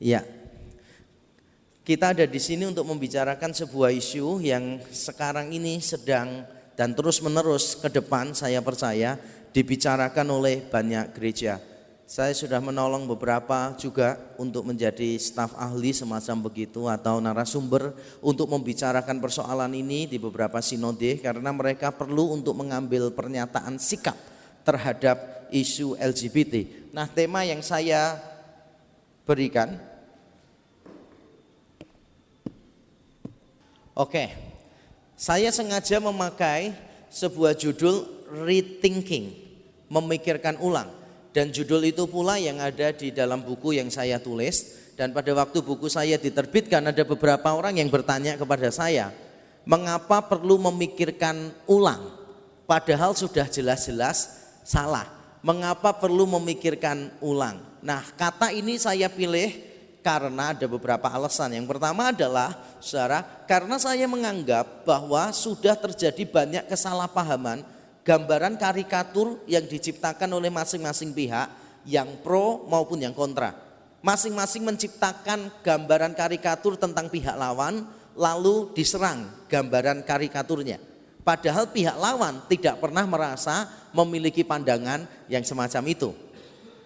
Ya, kita ada di sini untuk membicarakan sebuah isu yang sekarang ini sedang dan terus menerus ke depan saya percaya dibicarakan oleh banyak gereja. Saya sudah menolong beberapa juga untuk menjadi staf ahli semacam begitu atau narasumber untuk membicarakan persoalan ini di beberapa sinode karena mereka perlu untuk mengambil pernyataan sikap terhadap isu LGBT. Nah, tema yang saya berikan, saya sengaja memakai sebuah judul rethinking, memikirkan ulang. Dan judul itu pula yang ada di dalam buku yang saya tulis. Dan pada waktu buku saya diterbitkan ada beberapa orang yang bertanya kepada saya, mengapa perlu memikirkan ulang? Padahal sudah jelas-jelas salah. Mengapa perlu memikirkan ulang? Nah, kata ini saya pilih karena ada beberapa alasan. Yang pertama adalah, saudara, karena saya menganggap bahwa sudah terjadi banyak kesalahpahaman, gambaran karikatur yang diciptakan oleh masing-masing pihak, yang pro maupun yang kontra. Masing-masing menciptakan gambaran karikatur tentang pihak lawan, lalu diserang gambaran karikaturnya. Padahal pihak lawan tidak pernah merasa memiliki pandangan yang semacam itu.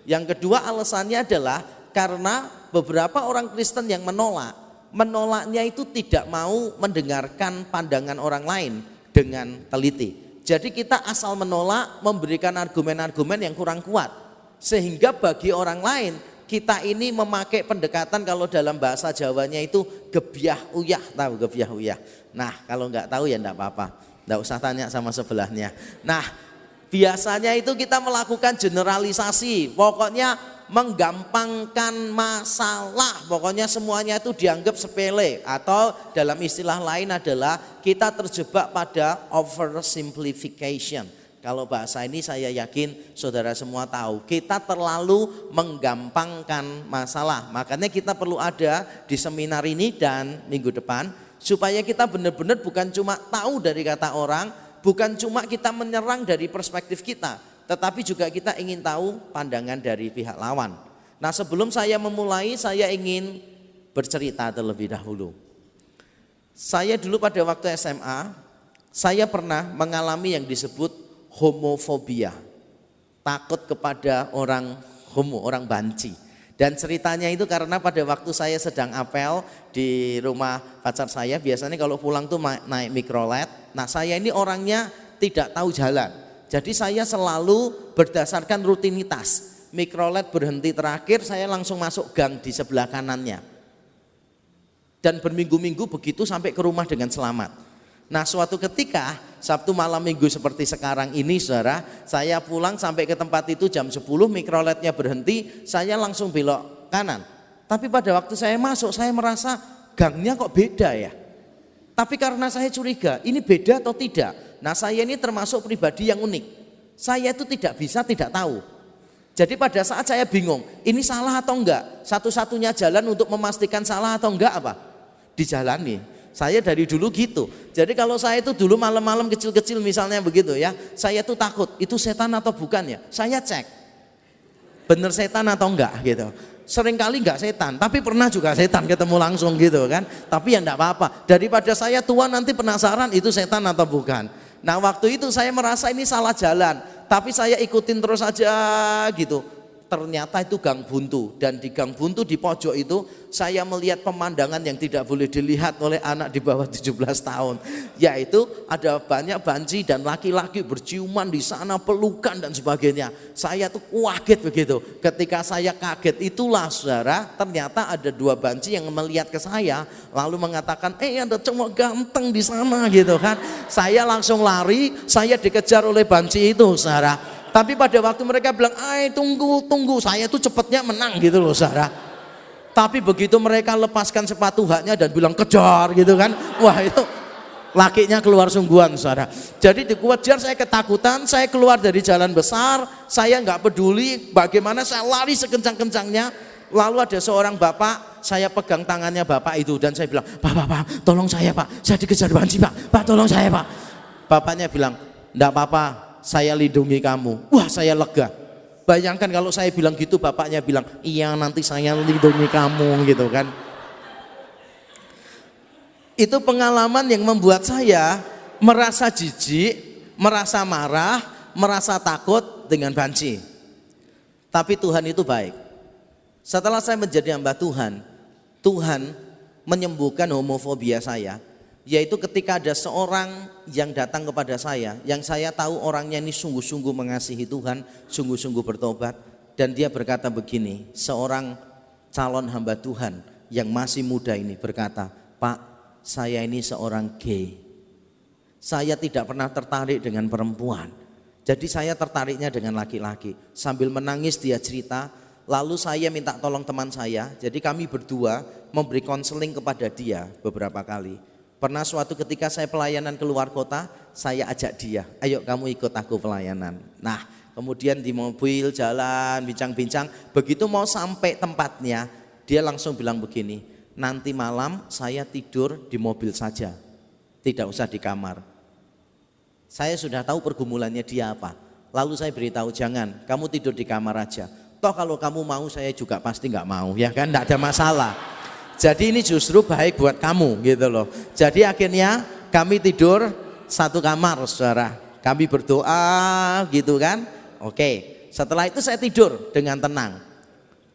Yang kedua alasannya adalah karena beberapa orang Kristen yang menolaknya itu tidak mau mendengarkan pandangan orang lain dengan teliti. Jadi kita asal menolak, memberikan argumen-argumen yang kurang kuat. Sehingga bagi orang lain kita ini memakai pendekatan, kalau dalam bahasa Jawanya itu gebyah uyah. Tahu gebyah uyah? Nah, kalau nggak tahu ya enggak apa-apa, enggak usah tanya sama sebelahnya. Nah, biasanya itu kita melakukan generalisasi, pokoknya menggampangkan masalah, pokoknya semuanya itu dianggap sepele, atau dalam istilah lain adalah kita terjebak pada oversimplification. Kalau bahasa ini saya yakin saudara semua tahu, kita terlalu menggampangkan masalah. Makanya kita perlu ada di seminar ini dan minggu depan supaya kita benar-benar bukan cuma tahu dari kata orang, bukan cuma kita menyerang dari perspektif kita, tetapi juga kita ingin tahu pandangan dari pihak lawan. Nah, sebelum saya memulai, saya ingin bercerita terlebih dahulu. Saya dulu pada waktu SMA, saya pernah mengalami yang disebut homofobia. Takut kepada orang homo, orang banci. Dan ceritanya itu karena pada waktu saya sedang apel di rumah pacar saya, biasanya kalau pulang tuh naik mikrolet. Nah, saya ini orangnya tidak tahu jalan. Jadi saya selalu berdasarkan rutinitas. Mikrolet berhenti terakhir, saya langsung masuk gang di sebelah kanannya. Dan berminggu-minggu begitu sampai ke rumah dengan selamat. Nah, suatu ketika Sabtu malam minggu seperti sekarang ini, saudara, saya pulang sampai ke tempat itu jam 10, mikroletnya berhenti, saya langsung belok kanan. Tapi pada waktu saya masuk, saya merasa gangnya kok beda ya. Tapi karena saya curiga, ini beda atau tidak? Nah, saya ini termasuk pribadi yang unik. Saya itu tidak tahu. Jadi pada saat saya bingung, ini salah atau enggak? Satu-satunya jalan untuk memastikan salah atau enggak apa? Dijalani. Saya dari dulu gitu. Jadi kalau saya itu dulu malam-malam kecil-kecil misalnya begitu ya, saya tuh takut, itu setan atau bukan ya? Saya cek, bener setan atau enggak gitu. Seringkali enggak setan, tapi pernah juga setan ketemu langsung gitu kan. Tapi ya enggak apa-apa, daripada saya tua nanti penasaran itu setan atau bukan. Nah, waktu itu saya merasa ini salah jalan, tapi saya ikutin terus aja gitu. Ternyata itu gang buntu, dan di gang buntu di pojok itu saya melihat pemandangan yang tidak boleh dilihat oleh anak di bawah 17 tahun, yaitu ada banyak banci dan laki-laki berciuman di sana, pelukan dan sebagainya. Saya tuh kaget begitu. Ketika saya kaget itulah, saudara, ternyata ada dua banci yang melihat ke saya lalu mengatakan, ada cowok ganteng di sana gitu kan. Saya langsung lari, saya dikejar oleh banci itu, saudara. Tapi pada waktu mereka bilang, tunggu, saya tuh cepatnya menang gitu loh, saudara. Tapi begitu mereka lepaskan sepatu haknya dan bilang kejar gitu kan, wah itu lakinya keluar sungguhan, saudara. Jadi dikejar, saya ketakutan, saya keluar dari jalan besar, saya nggak peduli bagaimana, saya lari sekencang-kencangnya. Lalu ada seorang bapak, saya pegang tangannya bapak itu dan saya bilang, Pak, tolong saya Pak, saya dikejar banci Pak, tolong saya Pak. Bapaknya bilang, enggak apa-apa, saya lindungi kamu. Wah, saya lega. Bayangkan kalau saya bilang gitu, bapaknya bilang, iya nanti saya lindungi kamu gitu kan. Itu pengalaman yang membuat saya merasa jijik, merasa marah, merasa takut dengan banci. Tapi Tuhan itu baik. Setelah saya menjadi hamba Tuhan, Tuhan menyembuhkan homofobia saya. Yaitu ketika ada seorang yang datang kepada saya, yang saya tahu orangnya ini sungguh-sungguh mengasihi Tuhan, sungguh-sungguh bertobat, dan dia berkata begini, seorang calon hamba Tuhan yang masih muda ini berkata, Pak, saya ini seorang gay, saya tidak pernah tertarik dengan perempuan, jadi saya tertariknya dengan laki-laki. Sambil menangis dia cerita, lalu saya minta tolong teman saya, jadi kami berdua memberi konseling kepada dia beberapa kali. Pernah suatu ketika saya pelayanan keluar kota, saya ajak dia, ayo kamu ikut aku pelayanan. Nah, kemudian di mobil jalan bincang-bincang, begitu mau sampai tempatnya, dia langsung bilang begini, nanti malam saya tidur di mobil saja, tidak usah di kamar. Saya sudah tahu pergumulannya dia apa. Lalu saya beritahu, jangan, kamu tidur di kamar aja. Toh kalau kamu mau saya juga pasti nggak mau, ya kan, nggak ada masalah. Jadi ini justru baik buat kamu gitu loh. Jadi akhirnya kami tidur satu kamar, saudara. Kami berdoa gitu kan. Oke, setelah itu saya tidur dengan tenang.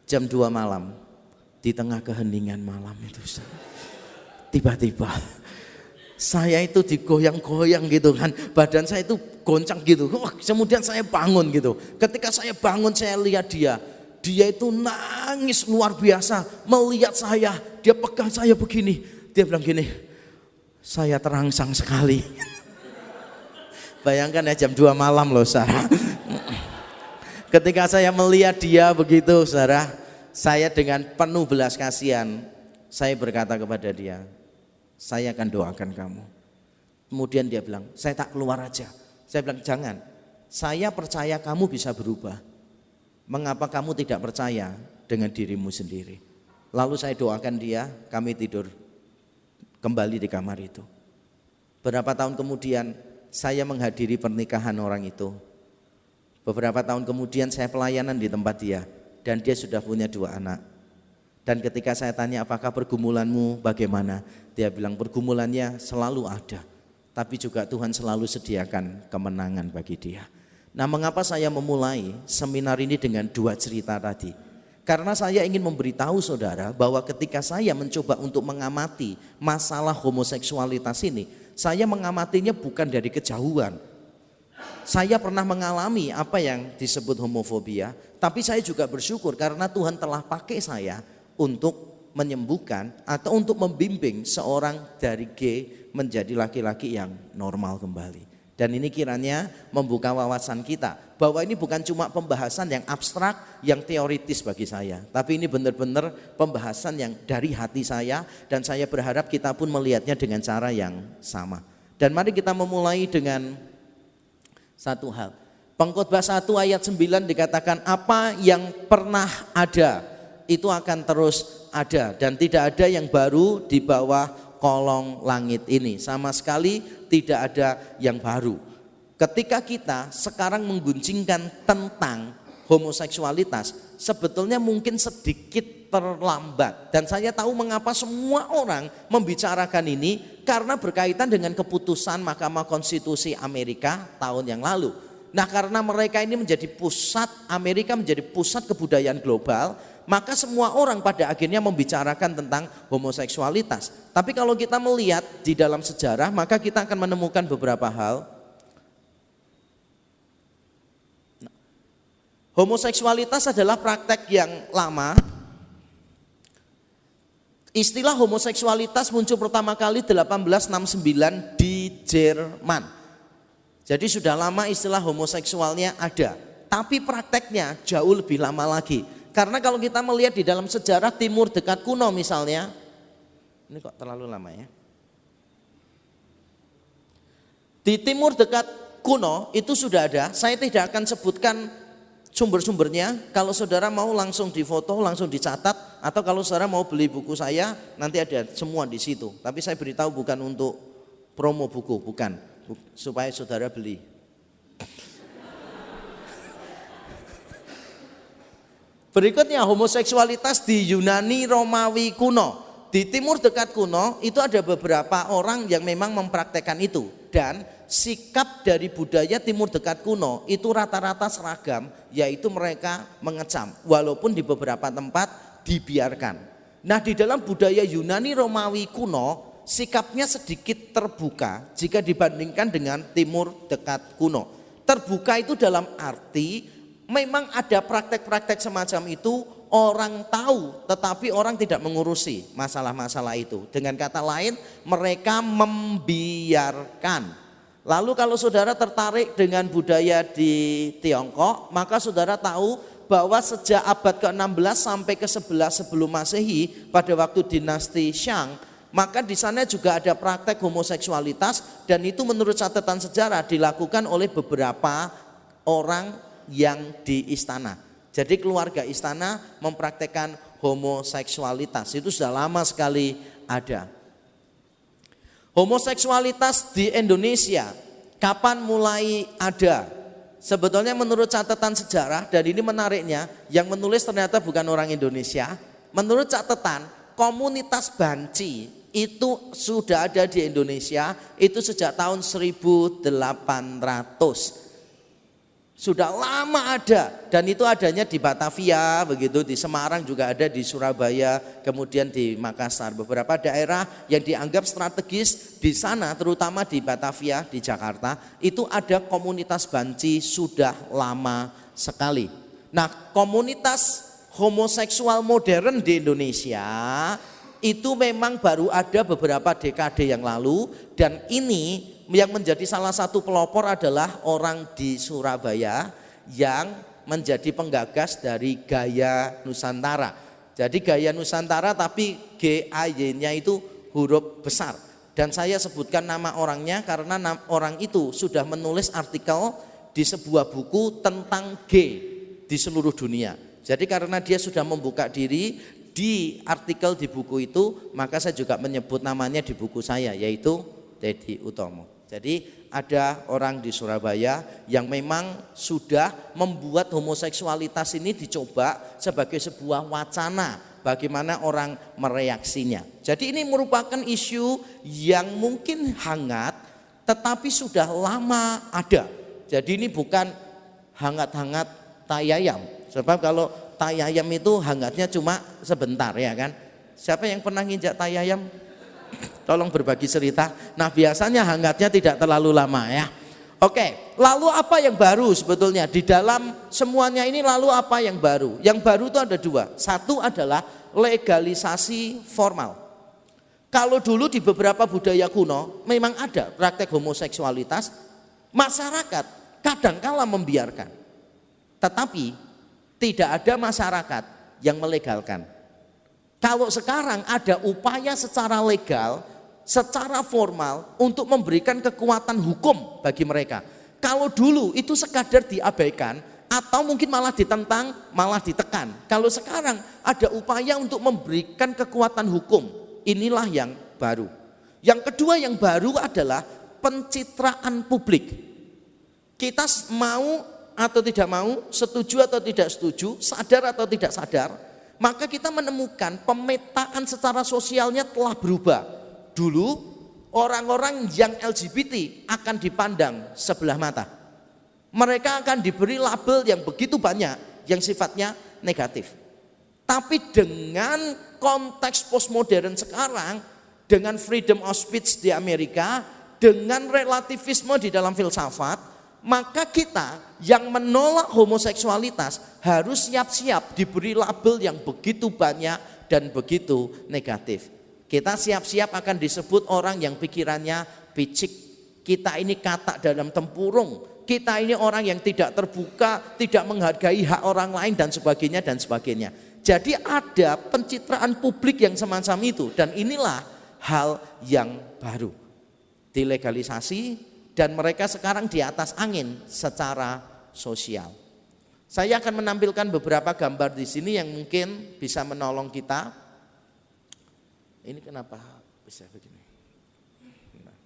Jam 2 malam, di tengah keheningan malam itu, tiba-tiba saya itu digoyang-goyang gitu kan. Badan saya itu goncang gitu. Kemudian saya bangun gitu. Ketika saya bangun saya lihat dia. Dia itu nangis luar biasa melihat saya, dia pegang saya begini, dia bilang gini, saya terangsang sekali. Bayangkan ya jam 2 malam loh saudara. Ketika saya melihat dia begitu saudara, saya dengan penuh belas kasihan, saya berkata kepada dia, saya akan doakan kamu. Kemudian dia bilang, saya tak keluar aja. Saya bilang jangan, saya percaya kamu bisa berubah. Mengapa kamu tidak percaya dengan dirimu sendiri? Lalu saya doakan dia, kami tidur kembali di kamar itu. Beberapa tahun kemudian saya menghadiri pernikahan orang itu. Beberapa tahun kemudian saya pelayanan di tempat dia dan dia sudah punya 2 anak. Dan ketika saya tanya apakah pergumulanmu bagaimana? Dia bilang pergumulannya selalu ada, tapi juga Tuhan selalu sediakan kemenangan bagi dia. Nah, mengapa saya memulai seminar ini dengan 2 cerita tadi? Karena saya ingin memberitahu saudara bahwa ketika saya mencoba untuk mengamati masalah homoseksualitas ini, saya mengamatinya bukan dari kejauhan. Saya pernah mengalami apa yang disebut homofobia, tapi saya juga bersyukur karena Tuhan telah pakai saya untuk menyembuhkan atau untuk membimbing seorang dari gay menjadi laki-laki yang normal kembali. Dan ini kiranya membuka wawasan kita bahwa ini bukan cuma pembahasan yang abstrak, yang teoritis bagi saya, tapi ini benar-benar pembahasan yang dari hati saya, dan saya berharap kita pun melihatnya dengan cara yang sama. Dan mari kita memulai dengan satu hal. Pengkhotbah 1 ayat 9 dikatakan apa yang pernah ada itu akan terus ada, dan tidak ada yang baru di bawah kolong langit ini. Sama sekali tidak ada yang baru. Ketika kita sekarang mengguncingkan tentang homoseksualitas, sebetulnya mungkin sedikit terlambat. Dan saya tahu mengapa semua orang membicarakan ini, karena berkaitan dengan keputusan Mahkamah Konstitusi Amerika tahun yang lalu. Nah, karena mereka ini menjadi pusat, Amerika menjadi pusat kebudayaan global, maka semua orang pada akhirnya membicarakan tentang homoseksualitas. Tapi kalau kita melihat di dalam sejarah, maka kita akan menemukan beberapa hal. Homoseksualitas adalah praktek yang lama. Istilah homoseksualitas muncul pertama kali 1869 di Jerman. Jadi sudah lama istilah homoseksualnya ada, tapi prakteknya jauh lebih lama lagi. Karena kalau kita melihat di dalam sejarah Timur dekat kuno misalnya, ini kok terlalu lama ya. Di Timur dekat kuno itu sudah ada, saya tidak akan sebutkan sumber-sumbernya. Kalau saudara mau langsung difoto, langsung dicatat, atau kalau saudara mau beli buku saya, nanti ada semua di situ. Tapi saya beritahu bukan untuk promo buku, bukan, supaya saudara beli. Berikutnya homoseksualitas di Yunani Romawi kuno. Di Timur Dekat kuno itu ada beberapa orang yang memang mempraktekkan itu. Dan sikap dari budaya Timur Dekat kuno itu rata-rata seragam, yaitu mereka mengecam. Walaupun di beberapa tempat dibiarkan. Nah, di dalam budaya Yunani Romawi kuno sikapnya sedikit terbuka jika dibandingkan dengan Timur Dekat kuno. Terbuka itu dalam arti memang ada praktek-praktek semacam itu, orang tahu tetapi orang tidak mengurusi masalah-masalah itu. Dengan kata lain, mereka membiarkan. Lalu kalau saudara tertarik dengan budaya di Tiongkok, maka saudara tahu bahwa sejak abad ke-16 sampai ke-11 sebelum Masehi, pada waktu dinasti Shang, maka di sana juga ada praktek homoseksualitas, dan itu menurut catatan sejarah dilakukan oleh beberapa orang yang di istana. Jadi keluarga istana mempraktekkan homoseksualitas, itu sudah lama sekali ada. Homoseksualitas di Indonesia kapan mulai ada? Sebetulnya menurut catatan sejarah, dan ini menariknya, yang menulis ternyata bukan orang Indonesia. Menurut catatan, komunitas banci itu sudah ada di Indonesia itu sejak tahun 1800. Sudah lama ada, dan itu adanya di Batavia, begitu, di Semarang juga ada, di Surabaya, kemudian di Makassar. Beberapa daerah yang dianggap strategis di sana, terutama di Batavia, di Jakarta, itu ada komunitas banci sudah lama sekali. Nah, komunitas homoseksual modern di Indonesia itu memang baru ada beberapa dekade yang lalu, dan ini yang menjadi salah satu pelopor adalah orang di Surabaya yang menjadi penggagas dari gaya Nusantara. Jadi gaya Nusantara tapi GAY-nya itu huruf besar. Dan saya sebutkan nama orangnya karena orang itu sudah menulis artikel di sebuah buku tentang gay di seluruh dunia. Jadi karena dia sudah membuka diri di artikel di buku itu, maka saya juga menyebut namanya di buku saya, yaitu Teddy Utomo. Jadi ada orang di Surabaya yang memang sudah membuat homoseksualitas ini dicoba sebagai sebuah wacana, bagaimana orang mereaksinya. Jadi ini merupakan isu yang mungkin hangat tetapi sudah lama ada. Jadi ini bukan hangat-hangat tai ayam. Sebab kalau tai ayam itu hangatnya cuma sebentar, ya kan. Siapa yang pernah nginjak tai ayam? Tolong berbagi cerita. Nah, biasanya hangatnya tidak terlalu lama, ya. Oke, lalu apa yang baru sebetulnya di dalam semuanya ini? Lalu apa yang baru? Yang baru itu ada dua. Satu adalah legalisasi formal. Kalau dulu di beberapa budaya kuno memang ada praktek homoseksualitas, masyarakat kadangkala membiarkan. Tetapi tidak ada masyarakat yang melegalkan. Kalau sekarang ada upaya secara legal, secara formal untuk memberikan kekuatan hukum bagi mereka. Kalau dulu itu sekadar diabaikan atau mungkin malah ditentang, malah ditekan. Kalau sekarang ada upaya untuk memberikan kekuatan hukum, inilah yang baru. Yang kedua yang baru adalah pencitraan publik. Kita mau atau tidak mau, setuju atau tidak setuju, sadar atau tidak sadar, maka kita menemukan pemetaan secara sosialnya telah berubah. Dulu orang-orang yang LGBT akan dipandang sebelah mata. Mereka akan diberi label yang begitu banyak yang sifatnya negatif. Tapi dengan konteks postmodern sekarang, dengan freedom of speech di Amerika, dengan relativisme di dalam filsafat, maka kita yang menolak homoseksualitas harus siap-siap diberi label yang begitu banyak dan begitu negatif. Kita siap-siap akan disebut orang yang pikirannya picik. Kita ini katak dalam tempurung. Kita ini orang yang tidak terbuka, tidak menghargai hak orang lain dan sebagainya dan sebagainya. Jadi ada pencitraan publik yang semacam itu, dan inilah hal yang baru. Dilegalisasi, dan mereka sekarang di atas angin secara sosial. Saya akan menampilkan beberapa gambar di sini yang mungkin bisa menolong kita. Ini kenapa bisa begini? Nah.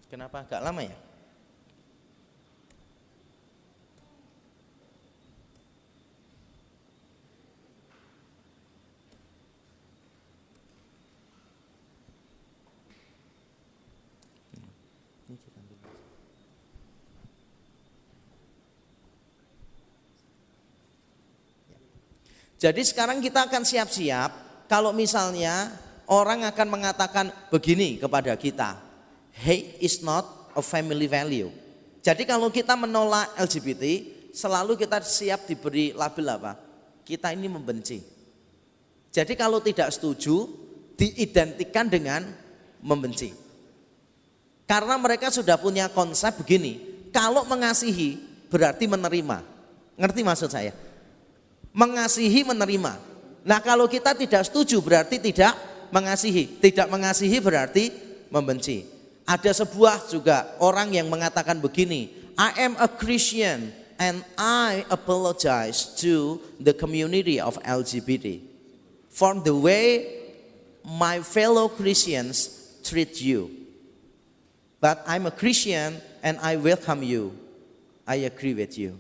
Kenapa agak lama ya? Jadi sekarang kita akan siap-siap kalau misalnya orang akan mengatakan begini kepada kita, hate is not a family value. Jadi kalau kita menolak LGBT, selalu kita siap diberi label apa? Kita ini membenci. Jadi kalau tidak setuju, diidentikan dengan membenci. Karena mereka sudah punya konsep begini, kalau mengasihi berarti menerima. Ngerti maksud saya? Mengasihi menerima. Nah kalau kita tidak setuju berarti tidak mengasihi. Tidak mengasihi berarti membenci. Ada sebuah juga orang yang mengatakan begini, I am a Christian and I apologize to the community of LGBT for the way my fellow Christians treat you. But I'm a Christian and I welcome you. I agree with you.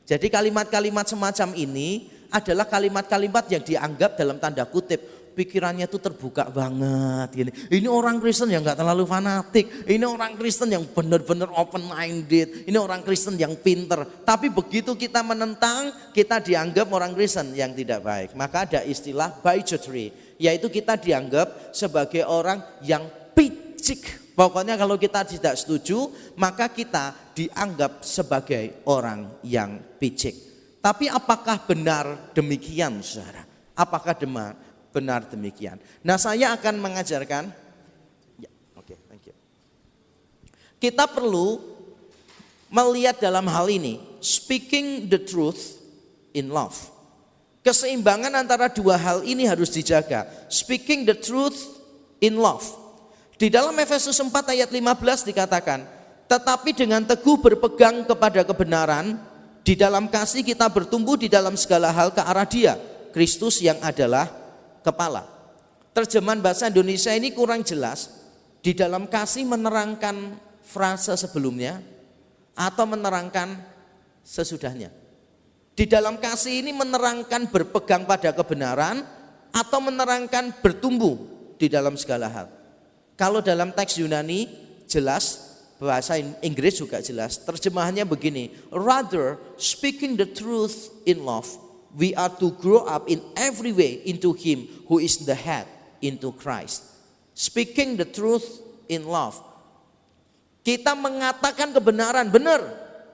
Jadi kalimat-kalimat semacam ini adalah kalimat-kalimat yang dianggap dalam tanda kutip pikirannya itu terbuka banget gini. Ini orang Kristen yang nggak terlalu fanatik, ini orang Kristen yang benar-benar open minded, ini orang Kristen yang pinter. Tapi begitu kita menentang, kita dianggap orang Kristen yang tidak baik. Maka ada istilah bigotry, yaitu kita dianggap sebagai orang yang picik. Pokoknya kalau kita tidak setuju, maka kita dianggap sebagai orang yang picik. Tapi apakah benar demikian, saudara? Apakah benar demikian? Nah, saya akan mengajarkan. Ya, oke, thank you. Kita perlu melihat dalam hal ini, speaking the truth in love. Keseimbangan antara dua hal ini harus dijaga. Speaking the truth in love. Di dalam Efesus 4 ayat 15 dikatakan, tetapi dengan teguh berpegang kepada kebenaran, di dalam kasih kita bertumbuh di dalam segala hal ke arah Dia, Kristus yang adalah kepala. Terjemahan bahasa Indonesia ini kurang jelas. Di dalam kasih menerangkan frase sebelumnya atau menerangkan sesudahnya. Di dalam kasih ini menerangkan berpegang pada kebenaran atau menerangkan bertumbuh di dalam segala hal. Kalau dalam teks Yunani jelas, bahasa Inggris juga jelas. Terjemahannya begini, rather speaking the truth in love, we are to grow up in every way into Him who is the head, into Christ. Speaking the truth in love. Kita mengatakan kebenaran benar,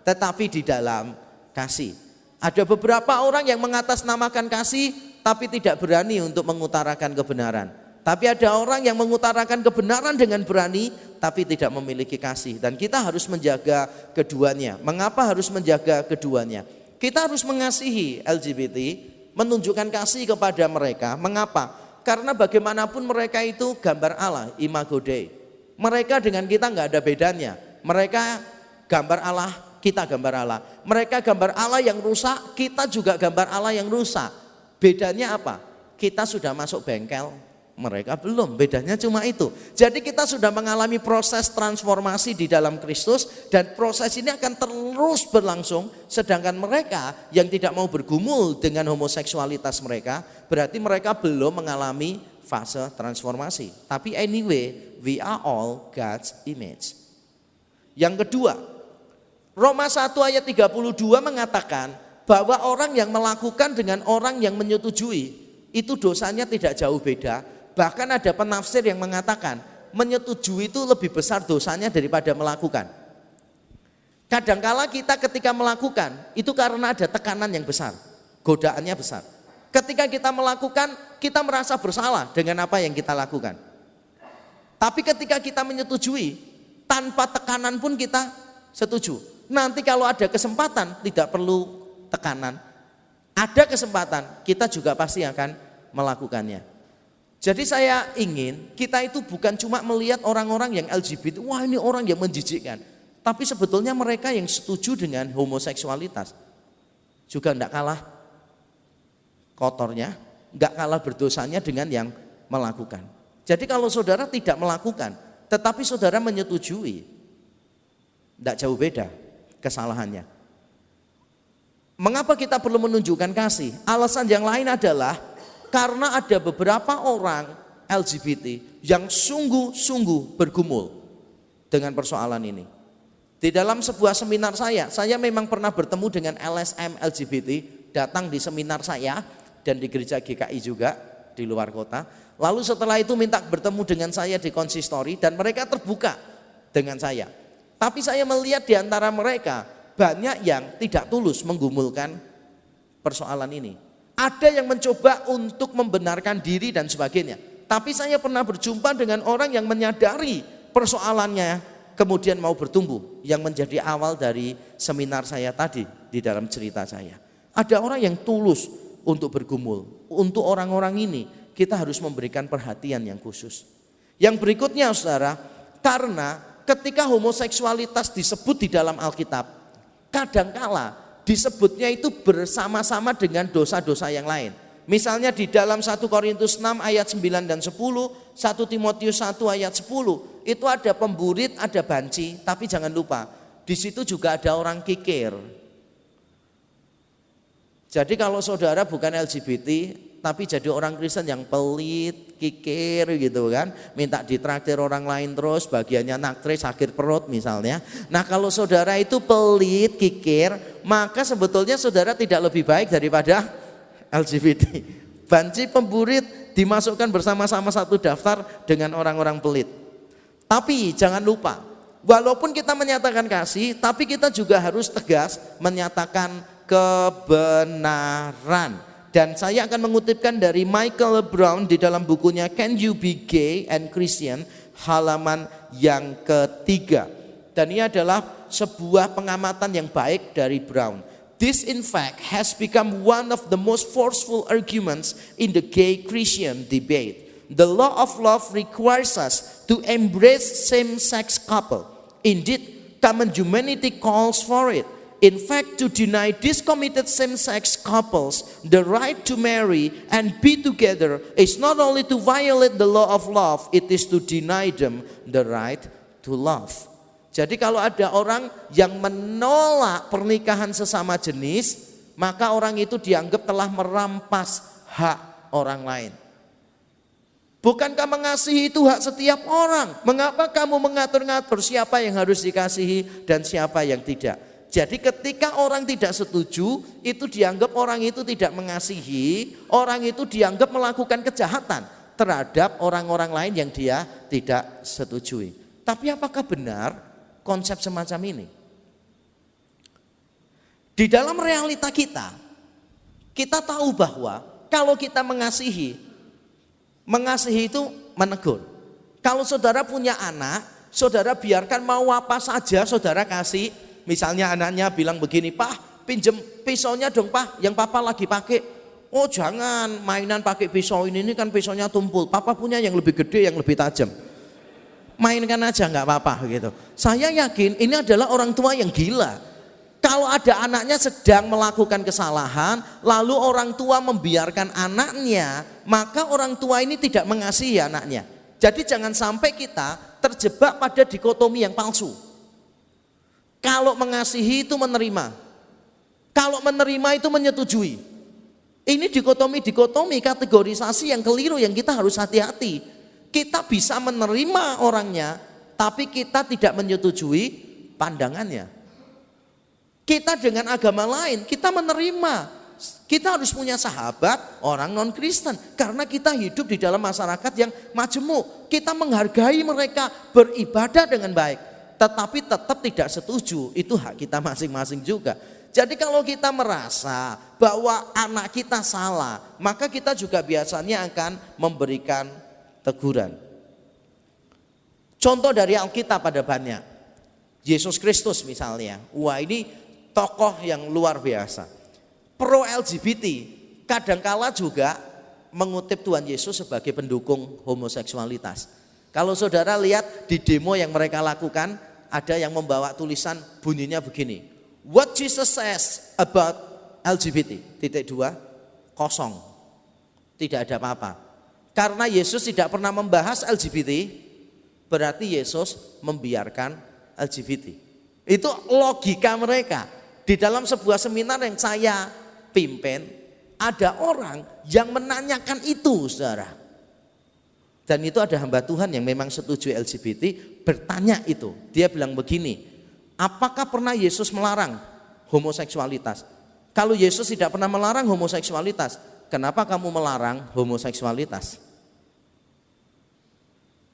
tetapi di dalam kasih. Ada beberapa orang yang mengatasnamakan kasih, tapi tidak berani untuk mengutarakan kebenaran. Tapi ada orang yang mengutarakan kebenaran dengan berani, tapi tidak memiliki kasih. Dan kita harus menjaga keduanya. Mengapa harus menjaga keduanya? Kita harus mengasihi LGBT, menunjukkan kasih kepada mereka. Mengapa? Karena bagaimanapun mereka itu gambar Allah, imago Dei. Mereka dengan kita nggak ada bedanya. Mereka gambar Allah, kita gambar Allah. Mereka gambar Allah yang rusak, kita juga gambar Allah yang rusak. Bedanya apa? Kita sudah masuk bengkel, mereka belum, bedanya cuma itu. Jadi kita sudah mengalami proses transformasi di dalam Kristus, dan proses ini akan terus berlangsung. Sedangkan mereka yang tidak mau bergumul dengan homoseksualitas mereka, berarti mereka belum mengalami fase transformasi. Tapi anyway, we are all God's image. Yang kedua, Roma 1 ayat 32 mengatakan bahwa orang yang melakukan dengan orang yang menyetujui itu dosanya tidak jauh beda. Bahkan ada penafsir yang mengatakan menyetujui itu lebih besar dosanya daripada melakukan. Kadangkala kita ketika melakukan itu karena ada tekanan yang besar, godaannya besar. Ketika kita melakukan, kita merasa bersalah dengan apa yang kita lakukan. Tapi ketika kita menyetujui, tanpa tekanan pun kita setuju. Nanti kalau ada kesempatan, tidak perlu tekanan. Ada kesempatan, kita juga pasti akan melakukannya. Jadi saya ingin kita itu bukan cuma melihat orang-orang yang LGBT, wah ini orang yang menjijikkan. Tapi sebetulnya mereka yang setuju dengan homoseksualitas juga tidak kalah kotornya, tidak kalah berdosanya dengan yang melakukan. Jadi kalau saudara tidak melakukan, tetapi saudara menyetujui, Tidak jauh beda kesalahannya. Mengapa kita perlu menunjukkan kasih? Alasan yang lain adalah karena ada beberapa orang LGBT yang sungguh-sungguh bergumul dengan persoalan ini. Di dalam sebuah seminar saya memang pernah bertemu dengan LSM LGBT, datang di seminar saya dan di gereja GKI juga di luar kota. Lalu setelah itu minta bertemu dengan saya di konsistori dan mereka terbuka dengan saya. Tapi saya melihat di antara mereka banyak yang tidak tulus menggumulkan persoalan ini. Ada yang mencoba untuk membenarkan diri dan sebagainya. Tapi saya pernah berjumpa dengan orang yang menyadari persoalannya kemudian mau bertumbuh. Yang menjadi awal dari seminar saya tadi di dalam cerita saya. Ada orang yang tulus untuk bergumul. Untuk orang-orang ini kita harus memberikan perhatian yang khusus. Yang berikutnya saudara, karena ketika homoseksualitas disebut di dalam Alkitab, kadangkala disebutnya itu bersama-sama dengan dosa-dosa yang lain. Misalnya di dalam 1 Korintus 6 ayat 9 dan 10, 1 Timotius 1 ayat 10, itu ada pemburit, ada banci, tapi jangan lupa, di situ juga ada orang kikir. Jadi kalau saudara bukan LGBT, tapi jadi orang Kristen yang pelit, kikir gitu kan, minta ditraktir orang lain terus, bagiannya naktris sakit perut misalnya. Nah kalau saudara itu pelit, kikir, maka sebetulnya saudara tidak lebih baik daripada LGBT. Banci, pemburit dimasukkan bersama-sama satu daftar dengan orang-orang pelit. Tapi jangan lupa, walaupun kita menyatakan kasih, tapi kita juga harus tegas menyatakan kebenaran. Dan saya akan mengutipkan dari Michael Brown di dalam bukunya Can You Be Gay and Christian, halaman yang ketiga. Dan ini adalah sebuah pengamatan yang baik dari Brown. This in fact has become one of the most forceful arguments in the gay Christian debate. The law of love requires us to embrace same-sex couple. Indeed, common humanity calls for it. In fact, to deny these committed same-sex couples the right to marry and be together is not only to violate the law of love, it is to deny them the right to love. Jadi kalau ada orang yang menolak pernikahan sesama jenis, maka orang itu dianggap telah merampas hak orang lain. Bukankah mengasihi itu hak setiap orang? Mengapa kamu mengatur-ngatur siapa yang harus dikasihi dan siapa yang tidak? Jadi ketika orang tidak setuju, itu dianggap orang itu tidak mengasihi, orang itu dianggap melakukan kejahatan terhadap orang-orang lain yang dia tidak setujui. Tapi apakah benar konsep semacam ini? Di dalam realita kita tahu bahwa kalau kita mengasihi itu menegur. Kalau saudara punya anak, saudara biarkan mau apa saja saudara kasih. Misalnya anaknya bilang begini, "Pak, pinjem pisaunya dong Pak, yang Papa lagi pakai." "Oh jangan, mainan pakai pisau ini kan pisaunya tumpul. Papa punya yang lebih gede, yang lebih tajam. Mainkan aja nggak apa-apa," gitu. Saya yakin ini adalah orang tua yang gila. Kalau ada anaknya sedang melakukan kesalahan, lalu orang tua membiarkan anaknya, maka orang tua ini tidak mengasihi anaknya. Jadi jangan sampai kita terjebak pada dikotomi yang palsu. Kalau mengasihi itu menerima, kalau menerima itu menyetujui. Ini dikotomi kategorisasi yang keliru yang kita harus hati-hati. Kita bisa menerima orangnya, tapi kita tidak menyetujui pandangannya. Kita dengan agama lain, kita menerima. Kita harus punya sahabat orang non-Kristen karena kita hidup di dalam masyarakat yang majemuk. Kita menghargai mereka, beribadah dengan baik. Tetapi tetap tidak setuju, itu hak kita masing-masing juga. Jadi kalau kita merasa bahwa anak kita salah, maka kita juga biasanya akan memberikan teguran. Contoh dari Alkitab pada banyak. Yesus Kristus misalnya, wah ini tokoh yang luar biasa. Pro LGBT kadangkala juga mengutip Tuhan Yesus sebagai pendukung homoseksualitas. Kalau saudara lihat di demo yang mereka lakukan, ada yang membawa tulisan bunyinya begini, "What Jesus says about LGBT, kosong, tidak ada apa-apa." Karena Yesus tidak pernah membahas LGBT, berarti Yesus membiarkan LGBT. Itu logika mereka. Di dalam sebuah seminar yang saya pimpin, ada orang yang menanyakan itu, saudara. Dan itu ada hamba Tuhan yang memang setuju LGBT bertanya itu. Dia bilang begini, apakah pernah Yesus melarang homoseksualitas? Kalau Yesus tidak pernah melarang homoseksualitas, kenapa kamu melarang homoseksualitas?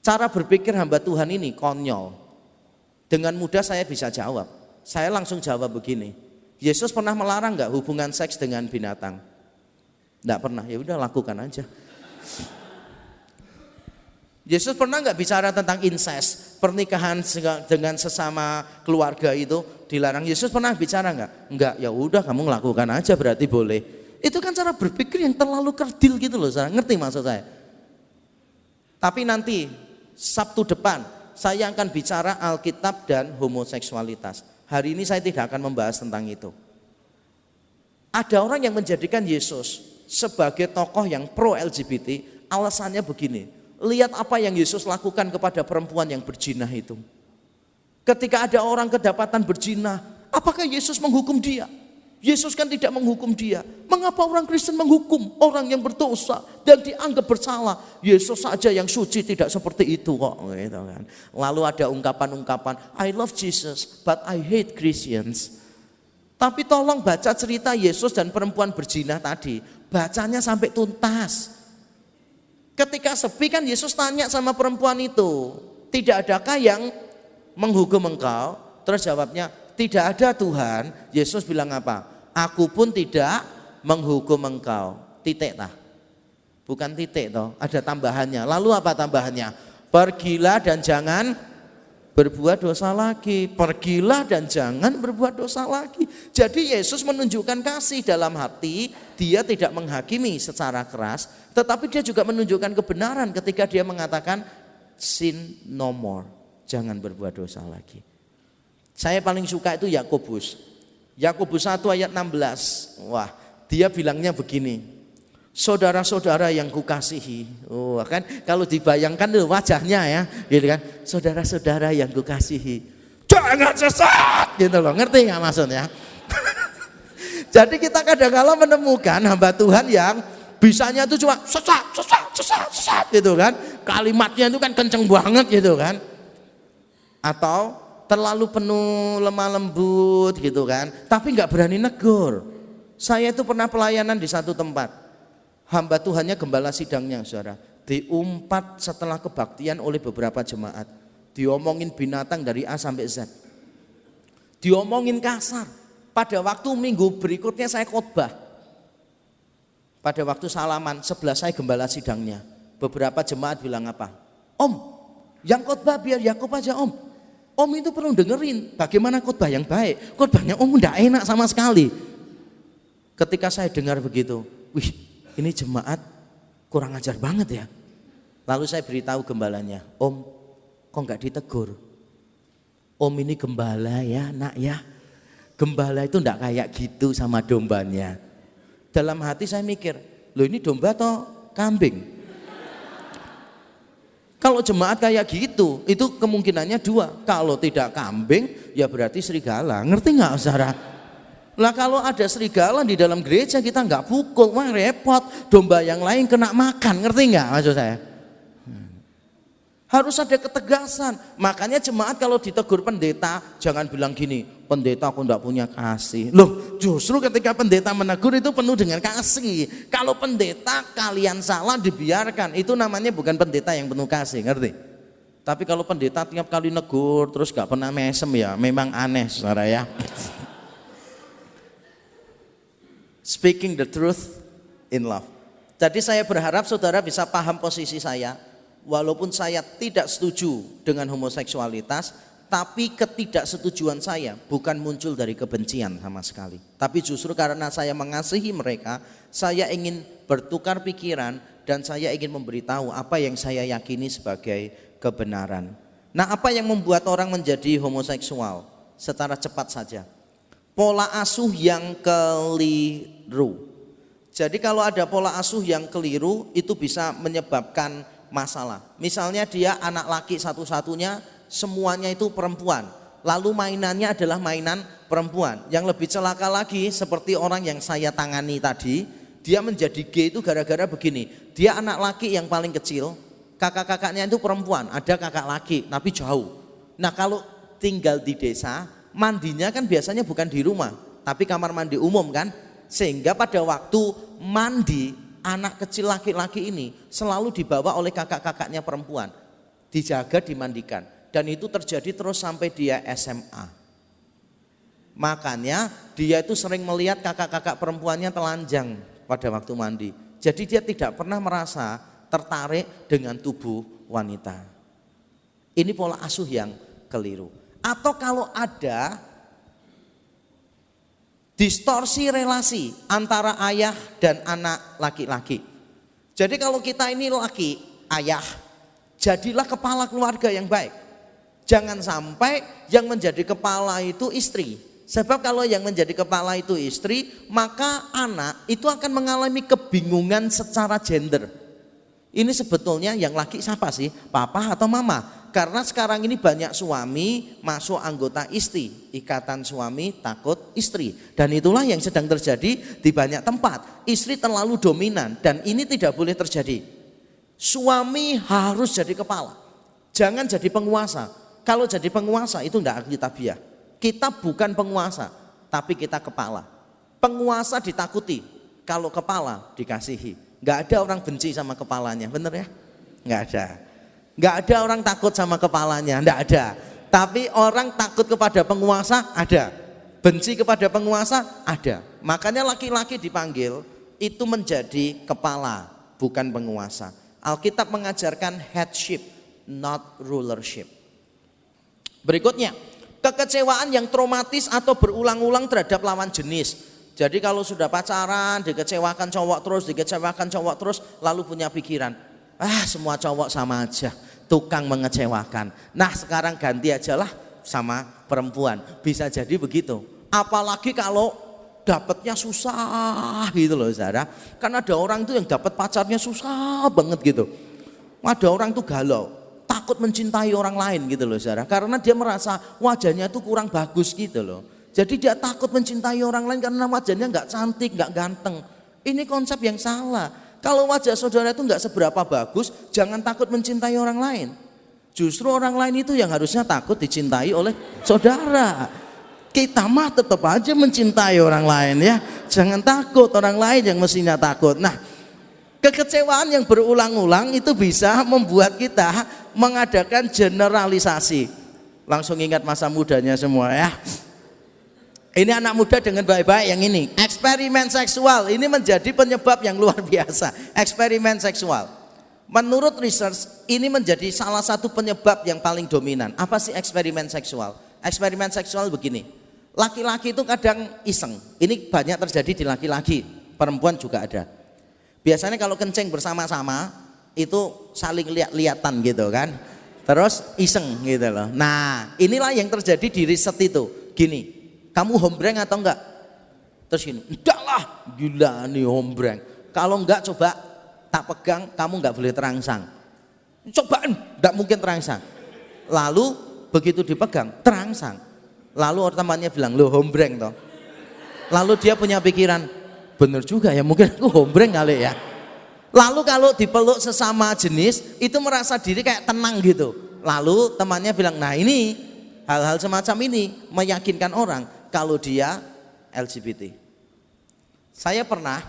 Cara berpikir hamba Tuhan ini konyol. Dengan mudah saya bisa jawab. Saya langsung jawab begini, Yesus pernah melarang enggak hubungan seks dengan binatang? Enggak pernah, ya udah lakukan aja. Yesus pernah enggak bicara tentang incest, pernikahan dengan sesama keluarga itu dilarang? Yesus pernah bicara enggak? Enggak, ya udah kamu lakukan aja berarti boleh. Itu kan cara berpikir yang terlalu kerdil gitu loh, saya ngerti maksud saya. Tapi nanti Sabtu depan saya akan bicara Alkitab dan homoseksualitas. Hari ini saya tidak akan membahas tentang itu. Ada orang yang menjadikan Yesus sebagai tokoh yang pro LGBT, alasannya begini, lihat apa yang Yesus lakukan kepada perempuan yang berzina itu. Ketika ada orang kedapatan berzina, apakah Yesus menghukum dia? Yesus kan tidak menghukum dia. Mengapa orang Kristen menghukum orang yang berdosa dan dianggap bersalah? Yesus saja yang suci tidak seperti itu kok. Gitu kan. Lalu ada ungkapan-ungkapan, I love Jesus but I hate Christians. Tapi tolong baca cerita Yesus dan perempuan berzina tadi. Bacanya sampai tuntas. Ketika sepi kan Yesus tanya sama perempuan itu, tidak adakah yang menghukum engkau? Terus jawabnya, tidak ada Tuhan. Yesus bilang apa? Aku pun tidak menghukum engkau. Titik tah. Bukan titik toh, ada tambahannya. Lalu apa tambahannya? Pergilah dan jangan berbuat dosa lagi. Pergilah dan jangan berbuat dosa lagi. Jadi Yesus menunjukkan kasih dalam hati. Dia tidak menghakimi secara keras, tetapi dia juga menunjukkan kebenaran ketika dia mengatakan sin no more. Jangan berbuat dosa lagi. Saya paling suka itu Yakobus. Yakobus 1 ayat 16. Wah, dia bilangnya begini. Saudara-saudara yang kukasihi. Oh, kan kalau dibayangkan tuh wajahnya ya, gitu kan. Saudara-saudara yang kukasihi. Jangan sesat, gitu loh. Ngerti enggak maksudnya? Jadi kita kadang-kala menemukan hamba Tuhan yang bisanya itu cuma sesat gitu kan. Kalimatnya itu kan kenceng banget gitu kan. Atau terlalu penuh lemah lembut gitu kan, tapi nggak berani negur. Saya itu pernah pelayanan di satu tempat, hamba Tuhannya gembala sidangnya, saudara, diumpat setelah kebaktian oleh beberapa jemaat, diomongin binatang dari A sampai Z, diomongin kasar. Pada waktu minggu berikutnya saya khotbah, pada waktu salaman sebelah saya gembala sidangnya, beberapa jemaat bilang apa? Om, yang khotbah biar Yakub aja om. Om itu perlu dengerin bagaimana khotbah yang baik. Khotbahnya om enggak enak sama sekali. Ketika saya dengar begitu, wih, ini jemaat kurang ajar banget ya. Lalu saya beritahu gembalanya, om, kok enggak ditegur? Om ini gembala ya, nak ya. Gembala itu enggak kayak gitu sama dombanya. Dalam hati saya mikir, loh ini domba atau kambing? Kalau jemaat kayak gitu, itu kemungkinannya dua. Kalau tidak kambing, ya berarti serigala. Ngerti nggak, saudara? Lah kalau ada serigala di dalam gereja kita nggak pukul, wah repot. Domba yang lain kena makan, ngerti nggak maksud saya? Harus ada ketegasan. Makanya jemaat kalau ditegur pendeta, jangan bilang gini, pendeta aku enggak punya kasih. Loh, justru ketika pendeta menegur itu penuh dengan kasih. Kalau pendeta kalian salah dibiarkan, itu namanya bukan pendeta yang penuh kasih, ngerti? Tapi kalau pendeta tiap kali negur terus gak pernah mesem ya, memang aneh, saudara ya. Speaking the truth in love. Jadi saya berharap saudara bisa paham posisi saya. Walaupun saya tidak setuju dengan homoseksualitas, tapi ketidaksetujuan saya bukan muncul dari kebencian sama sekali. Tapi justru karena saya mengasihi mereka, saya ingin bertukar pikiran dan saya ingin memberitahu apa yang saya yakini sebagai kebenaran. Nah, apa yang membuat orang menjadi homoseksual? Secara cepat saja, pola asuh yang keliru. Jadi kalau ada pola asuh yang keliru, itu bisa menyebabkan masalah. Misalnya dia anak laki satu-satunya, semuanya itu perempuan. lalu mainannya adalah mainan perempuan. Yang lebih celaka lagi seperti orang yang saya tangani tadi, dia menjadi gay itu gara-gara begini. Dia anak laki yang paling kecil, kakak-kakaknya itu perempuan, ada kakak laki tapi jauh. Nah kalau tinggal di desa, mandinya kan biasanya bukan di rumah, tapi kamar mandi umum kan. Sehingga pada waktu mandi, anak kecil laki-laki ini selalu dibawa oleh kakak-kakaknya perempuan, dijaga, dimandikan. Dan itu terjadi terus sampai dia SMA. Makanya dia itu sering melihat kakak-kakak perempuannya telanjang pada waktu mandi. Jadi dia tidak pernah merasa tertarik dengan tubuh wanita. Ini pola asuh yang keliru. Atau kalau ada distorsi relasi antara ayah dan anak laki-laki. Jadi kalau kita ini laki, ayah, jadilah kepala keluarga yang baik. Jangan sampai yang menjadi kepala itu istri. Sebab kalau yang menjadi kepala itu istri, maka anak itu akan mengalami kebingungan secara gender. Ini sebetulnya yang laki siapa sih? Papa atau mama? Karena sekarang ini banyak suami masuk anggota istri, ikatan suami takut istri. Dan itulah yang sedang terjadi di banyak tempat. Istri terlalu dominan dan ini tidak boleh terjadi. Suami harus jadi kepala, jangan jadi penguasa. Kalau jadi penguasa itu tidak akhlitabiah. Kita bukan penguasa, tapi kita kepala. Penguasa ditakuti, kalau kepala dikasihi. Gak ada orang benci sama kepalanya, bener ya? Gak ada. Gak ada orang takut sama kepalanya, gak ada. Tapi orang takut kepada penguasa ada. Benci kepada penguasa ada. Makanya laki-laki dipanggil itu menjadi kepala, bukan penguasa. Alkitab mengajarkan headship, not rulership. Berikutnya, kekecewaan yang traumatis atau berulang-ulang terhadap lawan jenis. Jadi kalau sudah pacaran, dikecewakan cowok terus, lalu punya pikiran, semua cowok sama aja, tukang mengecewakan. Nah sekarang ganti aja lah sama perempuan, bisa jadi begitu. Apalagi kalau dapatnya susah gitu loh saudara. Kan ada orang tuh yang dapat pacarnya susah banget gitu. Ada orang tuh galau, takut mencintai orang lain gitu loh saudara, karena dia merasa wajahnya tuh kurang bagus gitu loh. Jadi dia takut mencintai orang lain karena wajahnya nggak cantik, nggak ganteng. Ini konsep yang salah. Kalau wajah saudara itu nggak seberapa bagus, jangan takut mencintai orang lain. Justru orang lain itu yang harusnya takut dicintai oleh saudara. Kita mah tetap aja mencintai orang lain ya. Jangan takut orang lain yang mestinya takut. Nah, kekecewaan yang berulang-ulang itu bisa membuat kita mengadakan generalisasi. Langsung ingat masa mudanya semua ya. Ini anak muda dengan baik-baik yang ini. Eksperimen seksual ini menjadi penyebab yang luar biasa. Eksperimen seksual. Menurut research ini menjadi salah satu penyebab yang paling dominan. Apa sih eksperimen seksual? Eksperimen seksual begini. Laki-laki itu kadang iseng. Ini banyak terjadi di laki-laki. Perempuan juga ada. Biasanya kalau kencing bersama-sama itu saling lihat-lihatan gitu kan. Terus iseng gitu loh. Nah inilah yang terjadi di riset itu. Gini, kamu hombreng atau enggak? Terus gini, enggak lah, gila nih hombreng. Kalau enggak coba tak pegang, kamu enggak boleh terangsang. Cobaan, enggak mungkin terangsang. Lalu begitu dipegang, terangsang. Lalu temannya bilang, lo hombreng toh. Lalu dia punya pikiran, bener juga ya, mungkin aku hombreng kali ya. Lalu kalau dipeluk sesama jenis, itu merasa diri kayak tenang gitu. Lalu temannya bilang, nah ini hal-hal semacam ini meyakinkan orang kalau dia LGBT. Saya pernah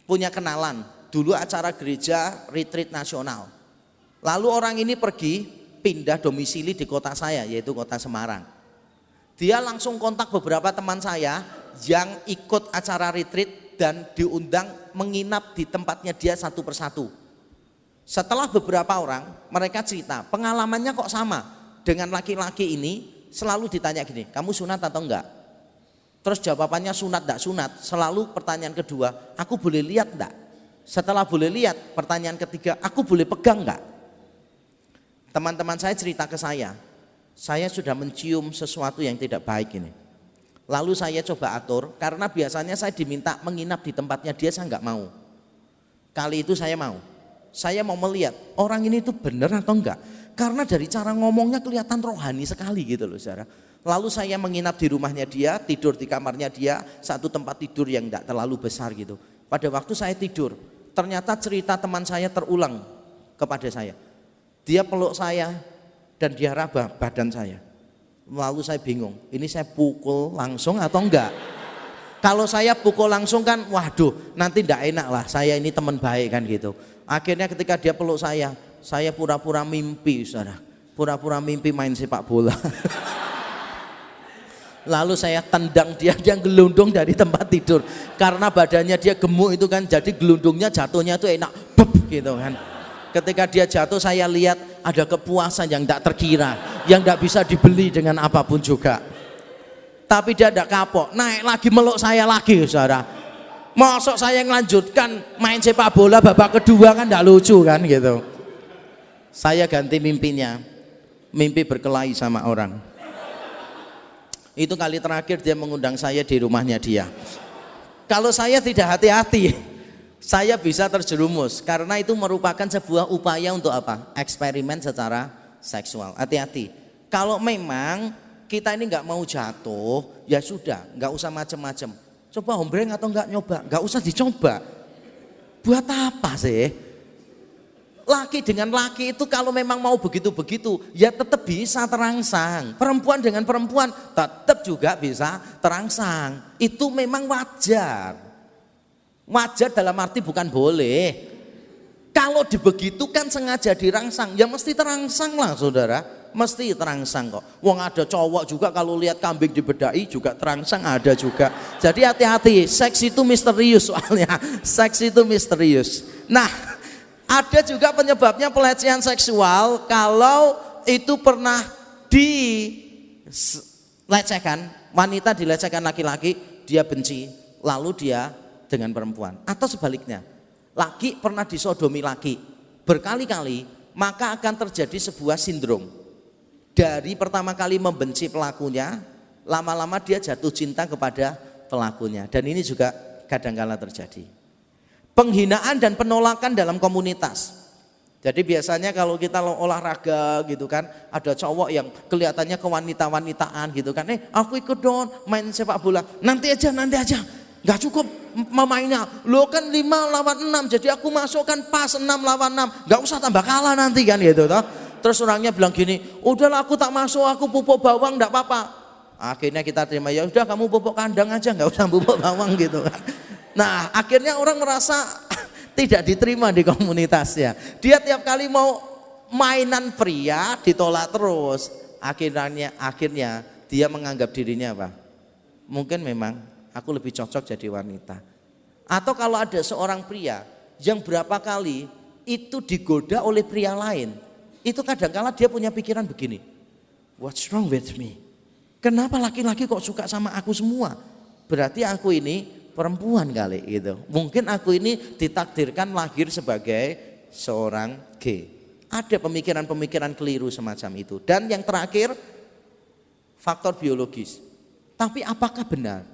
punya kenalan, dulu acara gereja retreat nasional. Lalu orang ini pergi pindah domisili di kota saya, yaitu kota Semarang. Dia langsung kontak beberapa teman saya yang ikut acara retreat dan diundang menginap di tempatnya dia satu persatu. Setelah beberapa orang, mereka cerita pengalamannya kok sama. Dengan laki-laki ini selalu ditanya gini, kamu sunat atau enggak? Terus jawabannya sunat enggak sunat. Selalu pertanyaan kedua, aku boleh lihat enggak? Setelah boleh lihat, pertanyaan ketiga, aku boleh pegang enggak? Teman-teman saya cerita ke saya sudah mencium sesuatu yang tidak baik ini. Lalu saya coba atur, karena biasanya saya diminta menginap di tempatnya dia, saya enggak mau. Kali itu saya mau. Saya mau melihat orang ini itu benar atau enggak. Karena dari cara ngomongnya kelihatan rohani sekali gitu loh saudara. Lalu saya menginap di rumahnya dia, tidur di kamarnya dia, satu tempat tidur yang enggak terlalu besar gitu. Pada waktu saya tidur, ternyata cerita teman saya terulang kepada saya. Dia peluk saya dan dia raba badan saya. Lalu saya bingung, ini saya pukul langsung atau enggak? Kalau saya pukul langsung kan, waduh nanti enggak enak lah, saya ini teman baik kan gitu. Akhirnya ketika dia peluk saya pura-pura mimpi saudara. Pura-pura mimpi main sepak bola. Lalu saya tendang dia gelundung dari tempat tidur. Karena badannya dia gemuk itu kan, jadi gelundungnya jatuhnya itu enak, bep gitu kan. Ketika dia jatuh saya lihat ada kepuasan yang tidak terkira, yang tidak bisa dibeli dengan apapun juga. Tapi dia tidak kapok, naik lagi meluk saya lagi saudara. Masuk saya ngelanjutkan main sepak bola babak kedua kan tidak lucu kan gitu. Saya ganti mimpinya, mimpi berkelahi sama orang. Itu kali terakhir dia mengundang saya di rumahnya dia. Kalau saya tidak hati-hati, saya bisa terjerumus karena itu merupakan sebuah upaya untuk apa? Eksperimen secara seksual. Hati-hati. Kalau memang kita ini nggak mau jatuh, ya sudah, nggak usah macem-macem. Coba hombreng atau enggak nyoba, enggak usah dicoba. Buat apa sih? Laki dengan laki itu kalau memang mau begitu-begitu, ya tetap bisa terangsang. Perempuan dengan perempuan tetap juga bisa terangsang. Itu memang wajar. Wajar dalam arti bukan boleh. Kalau dibegitukan sengaja dirangsang, ya mesti terangsang lah saudara. Mesti terangsang kok. Wong ada cowok juga kalau lihat kambing dibedai juga terangsang ada juga. Jadi hati-hati, seks itu misterius soalnya. Seks itu misterius. Nah, ada juga penyebabnya pelecehan seksual kalau itu pernah dilecehkan, wanita dilecehkan laki-laki, dia benci, lalu dia dengan perempuan. Atau sebaliknya, laki pernah disodomi laki berkali-kali, maka akan terjadi sebuah sindrom. Dari pertama kali membenci pelakunya, lama-lama dia jatuh cinta kepada pelakunya. Dan ini juga kadang-kala terjadi. Penghinaan dan penolakan dalam komunitas. Jadi biasanya kalau kita olahraga gitu kan, ada cowok yang kelihatannya kewanita-wanitaan gitu kan, aku ikut dong main sepak bola, nanti aja, nggak cukup memainnya, lo kan 5 lawan 6, jadi aku masukkan pas 6 lawan 6, nggak usah tambah kalah nanti kan gitu toh. Terus orangnya bilang gini, udahlah aku tak masuk, aku pupuk bawang enggak apa-apa. Akhirnya kita terima, ya udah kamu pupuk kandang aja, enggak usah pupuk bawang gitu kan. Nah akhirnya orang merasa tidak diterima di komunitasnya. Dia tiap kali mau mainan pria ditolak terus. Akhirnya dia menganggap dirinya apa? Mungkin memang aku lebih cocok jadi wanita. Atau kalau ada seorang pria yang berapa kali itu digoda oleh pria lain, itu kadang-kala dia punya pikiran begini, what's wrong with me? Kenapa laki-laki kok suka sama aku semua? Berarti aku ini perempuan kali gitu. Mungkin aku ini ditakdirkan lahir sebagai seorang gay. Ada pemikiran-pemikiran keliru semacam itu. Dan yang terakhir, faktor biologis. Tapi apakah benar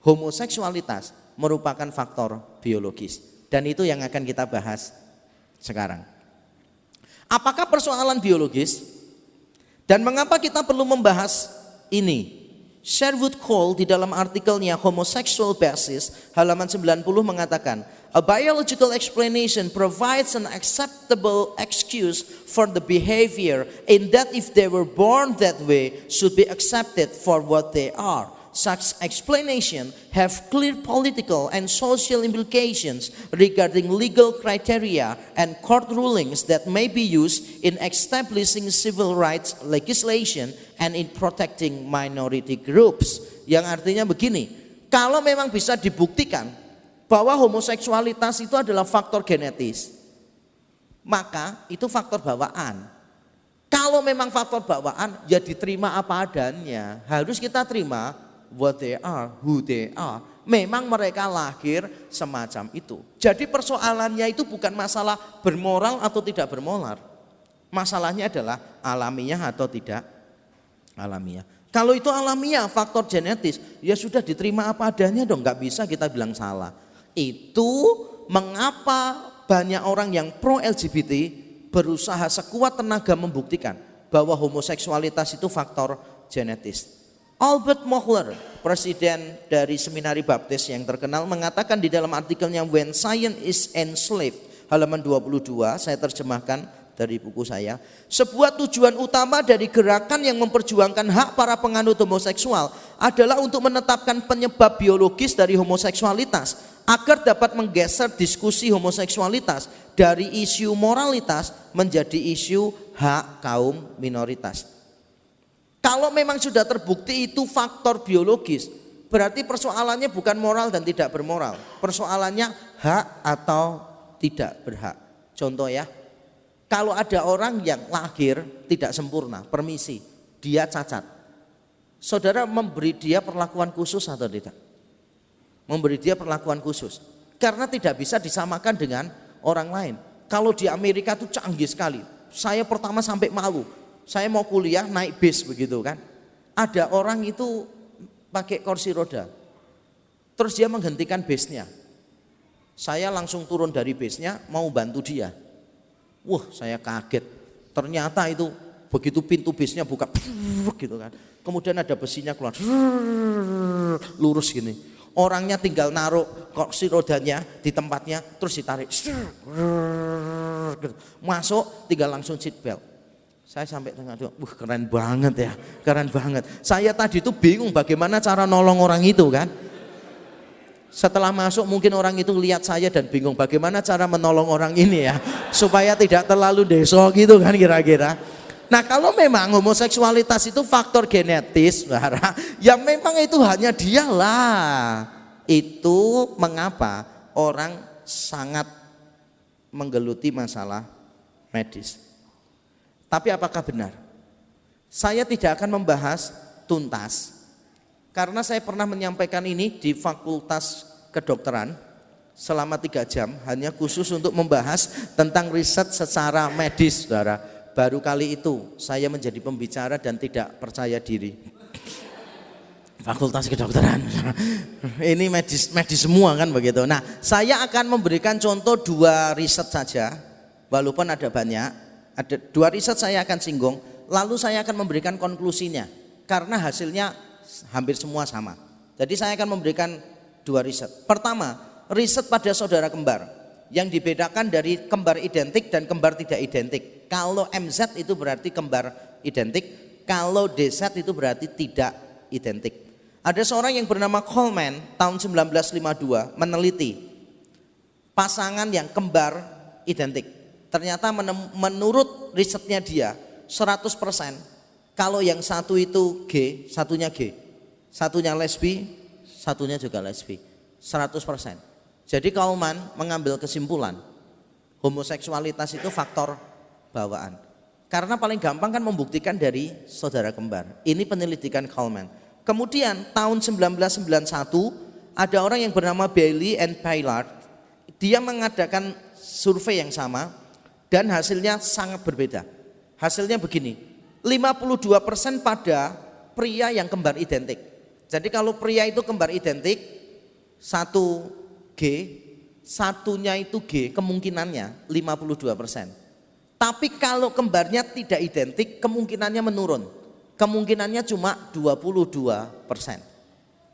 homoseksualitas merupakan faktor biologis? Dan itu yang akan kita bahas sekarang. Apakah persoalan biologis? Dan mengapa kita perlu membahas ini? Sherwood Cole di dalam artikelnya Homosexual Basis halaman 90 mengatakan, a biological explanation provides an acceptable excuse for the behavior in that if they were born that way should be accepted for what they are. Such explanation have clear political and social implications regarding legal criteria and court rulings that may be used in establishing civil rights legislation and in protecting minority groups. Yang artinya begini, kalau memang bisa dibuktikan bahwa homoseksualitas itu adalah faktor genetis, maka itu faktor bawaan. Kalau memang faktor bawaan, ya diterima apa adanya. Harus kita terima what they are, who they are. Memang mereka lahir semacam itu. Jadi persoalannya itu bukan masalah bermoral atau tidak bermoral. Masalahnya adalah alamiah atau tidak alamiah. Kalau itu alamiah, faktor genetis, ya sudah diterima apa adanya dong, nggak bisa kita bilang salah. Itu mengapa banyak orang yang pro LGBT berusaha sekuat tenaga membuktikan bahwa homoseksualitas itu faktor genetis. Albert Mohler, presiden dari Seminari Baptis yang terkenal, mengatakan di dalam artikelnya When Science is Enslaved, halaman 22, saya terjemahkan dari buku saya, sebuah tujuan utama dari gerakan yang memperjuangkan hak para penganut homoseksual adalah untuk menetapkan penyebab biologis dari homoseksualitas agar dapat menggeser diskusi homoseksualitas dari isu moralitas menjadi isu hak kaum minoritas. Kalau memang sudah terbukti itu faktor biologis, berarti persoalannya bukan moral dan tidak bermoral. Persoalannya hak atau tidak berhak. Contoh ya, kalau ada orang yang lahir tidak sempurna, permisi, dia cacat. Saudara memberi dia perlakuan khusus atau tidak? Memberi dia perlakuan khusus. Karena tidak bisa disamakan dengan orang lain. Kalau di Amerika itu canggih sekali. Saya pertama sampai malu. Saya mau kuliah naik bis begitu kan. Ada orang itu pakai kursi roda. Terus dia menghentikan bisnya. Saya langsung turun dari bisnya mau bantu dia. Wah, saya kaget. Ternyata itu begitu pintu bisnya buka gitu kan. Kemudian ada besinya keluar. Lurus gini. Orangnya tinggal naruh kursi rodanya di tempatnya terus ditarik. Masuk tinggal langsung seat belt. Saya sampai tengah, keren banget ya, keren banget. Saya tadi itu bingung bagaimana cara nolong orang itu kan. Setelah masuk mungkin orang itu lihat saya dan bingung bagaimana cara menolong orang ini ya. Supaya tidak terlalu deso gitu kan kira-kira. Nah kalau memang homoseksualitas itu faktor genetis, ya memang itu hanya dialah. Itu mengapa orang sangat menggeluti masalah medis. Tapi apakah benar? Saya tidak akan membahas tuntas karena saya pernah menyampaikan ini di Fakultas Kedokteran selama 3 jam hanya khusus untuk membahas tentang riset secara medis, saudara. Baru kali itu saya menjadi pembicara dan tidak percaya diri. Fakultas Kedokteran, ini medis semua kan begitu. Nah, saya akan memberikan contoh 2 riset saja, walaupun ada banyak. Ada 2 riset saya akan singgung, lalu saya akan memberikan konklusinya karena hasilnya hampir semua sama. Jadi saya akan memberikan 2 riset. Pertama, riset pada saudara kembar yang dibedakan dari kembar identik dan kembar tidak identik. Kalau MZ itu berarti kembar identik, kalau DZ itu berarti tidak identik. Ada seorang yang bernama Coleman tahun 1952 meneliti pasangan yang kembar identik. Ternyata menurut risetnya dia 100% kalau yang satu itu G, satunya G. Satunya lesbi, satunya juga lesbi. 100%. Jadi Coleman mengambil kesimpulan homoseksualitas itu faktor bawaan. Karena paling gampang kan membuktikan dari saudara kembar. Ini penyelidikan Coleman. Kemudian tahun 1991 ada orang yang bernama Bailey and Paillard. Dia mengadakan survei yang sama. Dan hasilnya sangat berbeda. Hasilnya begini, 52% pada pria yang kembar identik. Jadi kalau pria itu kembar identik, satu G, satunya itu G, kemungkinannya 52%. Tapi kalau kembarnya tidak identik, kemungkinannya menurun. Kemungkinannya cuma 22%.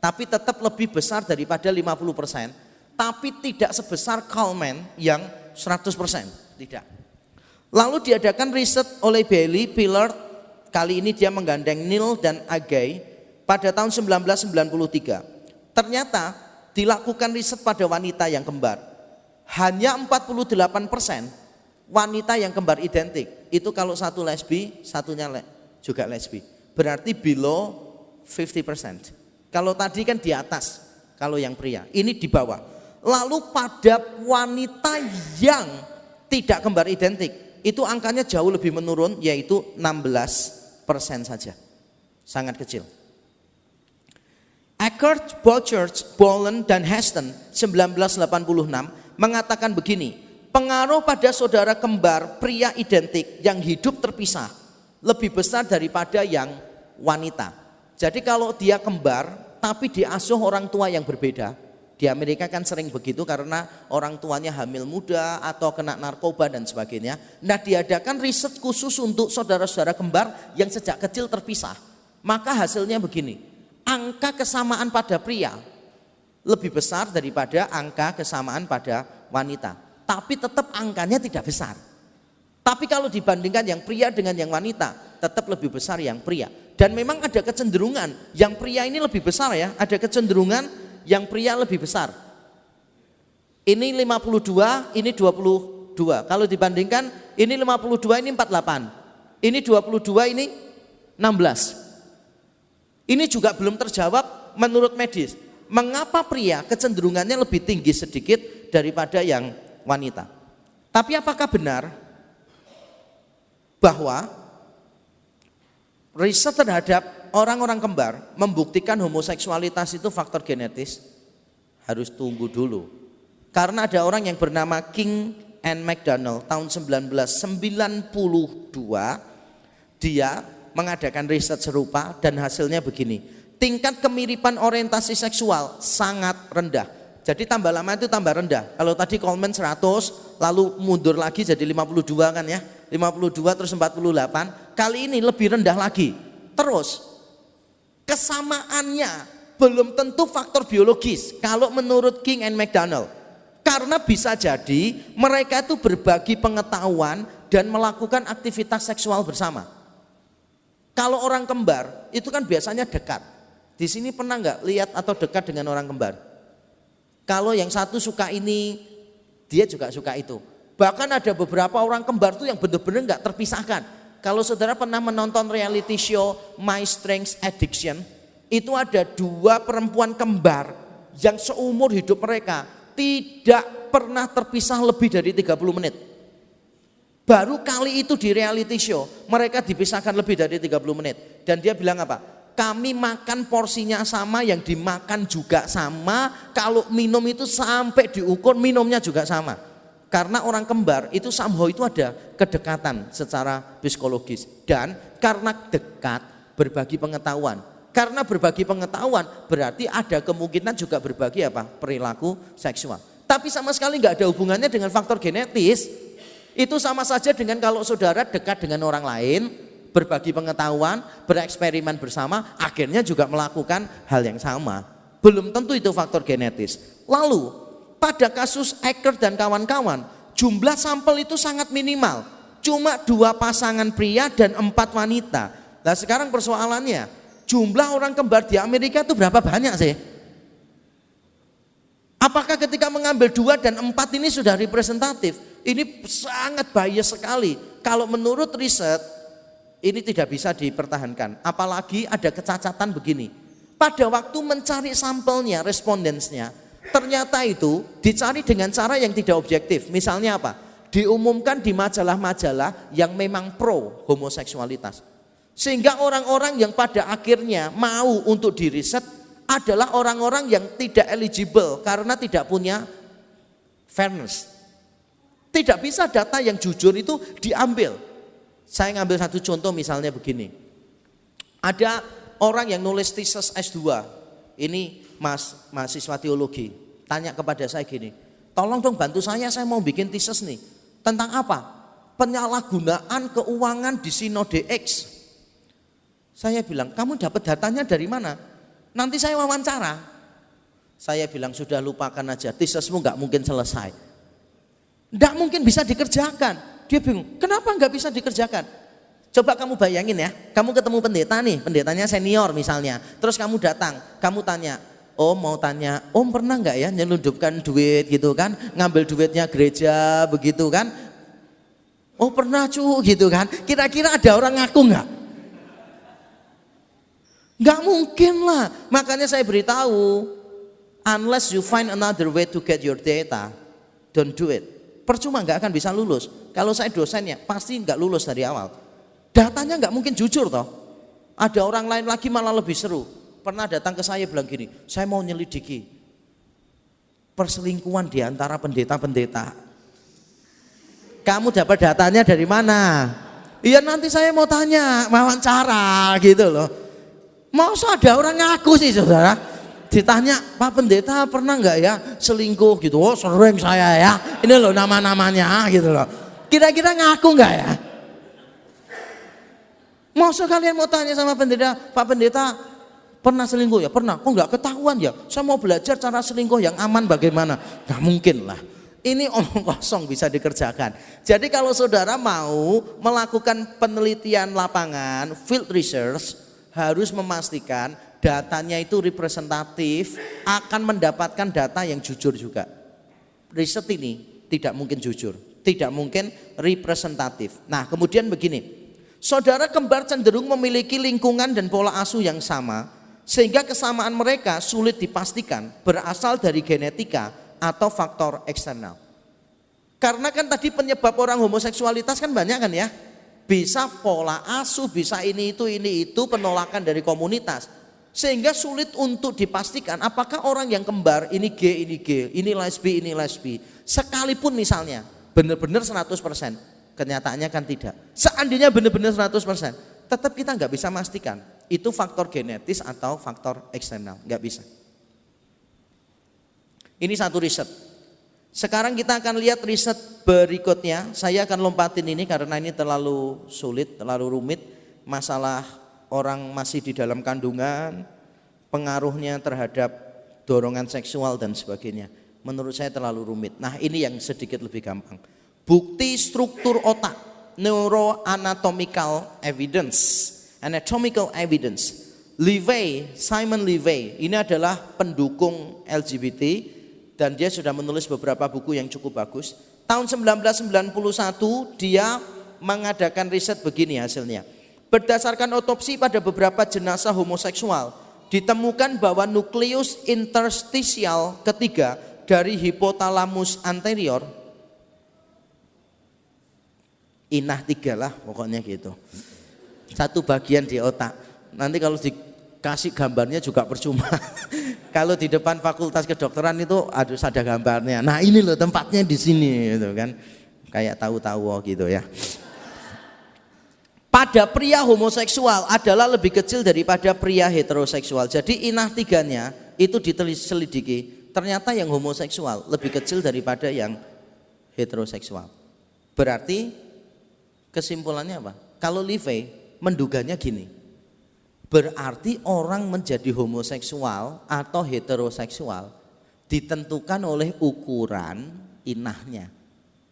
Tapi tetap lebih besar daripada 50%. Tapi tidak sebesar Coleman yang 100%. Tidak. Lalu diadakan riset oleh Bailey, Paillard, kali ini dia menggandeng Neil dan Agay pada tahun 1993. Ternyata dilakukan riset pada wanita yang kembar. Hanya 48% wanita yang kembar identik. Itu kalau satu lesbi, satunya juga lesbi. Berarti below 50%. Kalau tadi kan di atas, kalau yang pria. Ini di bawah. Lalu pada wanita yang tidak kembar identik, itu angkanya jauh lebih menurun, yaitu 16% saja. Sangat kecil. Eckert, Borchert, Bolen, dan Heston 1986 mengatakan begini, pengaruh pada saudara kembar pria identik yang hidup terpisah lebih besar daripada yang wanita. Jadi kalau dia kembar tapi diasuh orang tua yang berbeda, Di Amerika kan sering begitu karena orang tuanya hamil muda atau kena narkoba dan sebagainya. Nah, diadakan riset khusus untuk saudara-saudara kembar yang sejak kecil terpisah. Maka hasilnya begini, angka kesamaan pada pria lebih besar daripada angka kesamaan pada wanita. Tapi tetap angkanya tidak besar. Tapi kalau dibandingkan yang pria dengan yang wanita, tetap lebih besar yang pria. Dan memang ada kecenderungan yang pria ini lebih besar ya, ada kecenderungan yang pria lebih besar. Ini 52, ini 22. Kalau dibandingkan ini 52, ini 48. Ini 22, ini 16. Ini juga belum terjawab menurut medis. Mengapa pria kecenderungannya lebih tinggi sedikit daripada yang wanita? Tapi apakah benar bahwa riset terhadap orang-orang kembar membuktikan homoseksualitas itu faktor genetis? Harus tunggu dulu. Karena ada orang yang bernama King and McDonald tahun 1992, dia mengadakan riset serupa dan hasilnya begini. Tingkat kemiripan orientasi seksual sangat rendah. Jadi tambah lama itu tambah rendah. Kalau tadi Coleman 100, lalu mundur lagi jadi 52 kan ya. 52 terus 48, kali ini lebih rendah lagi. Terus kesamaannya belum tentu faktor biologis kalau menurut King and McDonald. Karena bisa jadi mereka itu berbagi pengetahuan dan melakukan aktivitas seksual bersama. Kalau orang kembar itu kan biasanya dekat. Di sini pernah nggak lihat atau dekat dengan orang kembar? Kalau yang satu suka ini, dia juga suka itu. Bahkan ada beberapa orang kembar tuh yang benar-benar nggak terpisahkan. Kalau saudara pernah menonton reality show My Strength Addiction, itu ada 2 perempuan kembar yang seumur hidup mereka tidak pernah terpisah lebih dari 30 menit. Baru kali itu di reality show mereka dipisahkan lebih dari 30 menit. Dan dia bilang apa? Kami makan porsinya sama, yang dimakan juga sama, kalau minum itu sampai diukur minumnya juga sama. Karena orang kembar itu somehow itu ada kedekatan secara psikologis. Dan karena dekat berbagi pengetahuan. Karena berbagi pengetahuan berarti ada kemungkinan juga berbagi apa? Perilaku seksual. Tapi sama sekali nggak ada hubungannya dengan faktor genetis. Itu sama saja dengan kalau saudara dekat dengan orang lain, berbagi pengetahuan, bereksperimen bersama, akhirnya juga melakukan hal yang sama. Belum tentu itu faktor genetis. Lalu pada kasus Ecker dan kawan-kawan, jumlah sampel itu sangat minimal. Cuma 2 pasangan pria dan 4 wanita. Nah sekarang persoalannya, jumlah orang kembar di Amerika itu berapa banyak sih? Apakah ketika mengambil 2 dan 4 ini sudah representatif? Ini sangat bahaya sekali. Kalau menurut riset, ini tidak bisa dipertahankan. Apalagi ada kecacatan begini. Pada waktu mencari sampelnya, respondensnya, ternyata itu dicari dengan cara yang tidak objektif. Misalnya apa? Diumumkan di majalah-majalah yang memang pro homoseksualitas. Sehingga orang-orang yang pada akhirnya mau untuk diriset adalah orang-orang yang tidak eligible karena tidak punya fairness. Tidak bisa data yang jujur itu diambil. Saya ngambil satu contoh misalnya begini. Ada orang yang nulis tesis S2. Ini mahasiswa teologi. Tanya kepada saya gini, tolong dong bantu saya mau bikin tesis nih. Tentang apa? Penyalahgunaan keuangan di Sinode X. Saya bilang, kamu dapat datanya dari mana? Nanti saya wawancara. Saya bilang, sudah lupakan aja, tesismu gak mungkin selesai. Gak mungkin bisa dikerjakan. Dia bingung, kenapa gak bisa dikerjakan? Coba kamu bayangin ya, kamu ketemu pendeta nih, pendetanya senior misalnya. Terus kamu datang, kamu tanya, Om mau tanya, Om pernah nggak ya nyelundupkan duit gitu kan, ngambil duitnya gereja begitu kan? Oh pernah cu gitu kan? Kira-kira ada orang ngaku nggak? Nggak mungkin lah. Makanya saya beritahu, unless you find another way to get your data, don't do it. Percuma nggak akan bisa lulus. Kalau saya dosennya pasti nggak lulus dari awal. Datanya nggak mungkin jujur toh. Ada orang lain lagi malah lebih seru. Pernah datang ke saya bilang gini, saya mau nyelidiki perselingkuhan di antara pendeta-pendeta. Kamu dapat datanya dari mana? Iya nanti saya mau tanya, wawancara gitu loh. Masa ada orang ngaku sih saudara? ditanya, Pak Pendeta pernah nggak ya selingkuh gitu? Oh sering saya ya, ini loh nama-namanya gitu loh. Kira-kira ngaku nggak ya? Masa kalian mau tanya sama pendeta, Pak Pendeta pernah selingkuh ya? Pernah. Kok nggak ketahuan ya? Saya mau belajar cara selingkuh yang aman bagaimana? Nggak mungkin lah. Ini omong kosong bisa dikerjakan. Jadi kalau saudara mau melakukan penelitian lapangan, field research, harus memastikan datanya itu representatif, akan mendapatkan data yang jujur juga. Riset ini tidak mungkin jujur, tidak mungkin representatif. Nah kemudian begini, saudara kembar cenderung memiliki lingkungan dan pola asuh yang sama, sehingga kesamaan mereka sulit dipastikan berasal dari genetika atau faktor eksternal. Karena kan tadi penyebab orang homoseksualitas kan banyak kan ya. Bisa pola asuh, bisa ini itu penolakan dari komunitas. Sehingga sulit untuk dipastikan apakah orang yang kembar ini gay, ini lesbi. Sekalipun misalnya benar-benar 100%, kenyataannya kan tidak. Seandainya benar-benar 100%, tetap kita nggak bisa memastikan itu faktor genetis atau faktor eksternal, nggak bisa. Ini satu riset. Sekarang kita akan lihat riset berikutnya. Saya akan lompatin ini karena ini terlalu sulit, terlalu rumit. Masalah orang masih di dalam kandungan, pengaruhnya terhadap dorongan seksual dan sebagainya. Menurut saya terlalu rumit. Nah ini yang sedikit lebih gampang. Bukti struktur otak, neuroanatomical evidence, anatomical evidence. Simon Levy, ini adalah pendukung LGBT dan dia sudah menulis beberapa buku yang cukup bagus. Tahun 1991 dia mengadakan riset begini hasilnya. Berdasarkan otopsi pada beberapa jenazah homoseksual, ditemukan bahwa nukleus interstisial ketiga dari hipotalamus anterior, inah tiga lah pokoknya gitu, satu bagian di otak. Nanti kalau dikasih gambarnya juga percuma. Kalau di depan fakultas kedokteran itu ada gambarnya. Nah ini loh tempatnya di sini gitu kan, kayak tahu-tahu gitu ya. Pada pria homoseksual adalah lebih kecil daripada pria heteroseksual. Jadi inah tiganya itu diteliti, ternyata yang homoseksual lebih kecil daripada yang heteroseksual. Berarti kesimpulannya apa? Kalau Levy menduganya gini, berarti orang menjadi homoseksual atau heteroseksual ditentukan oleh ukuran inahnya.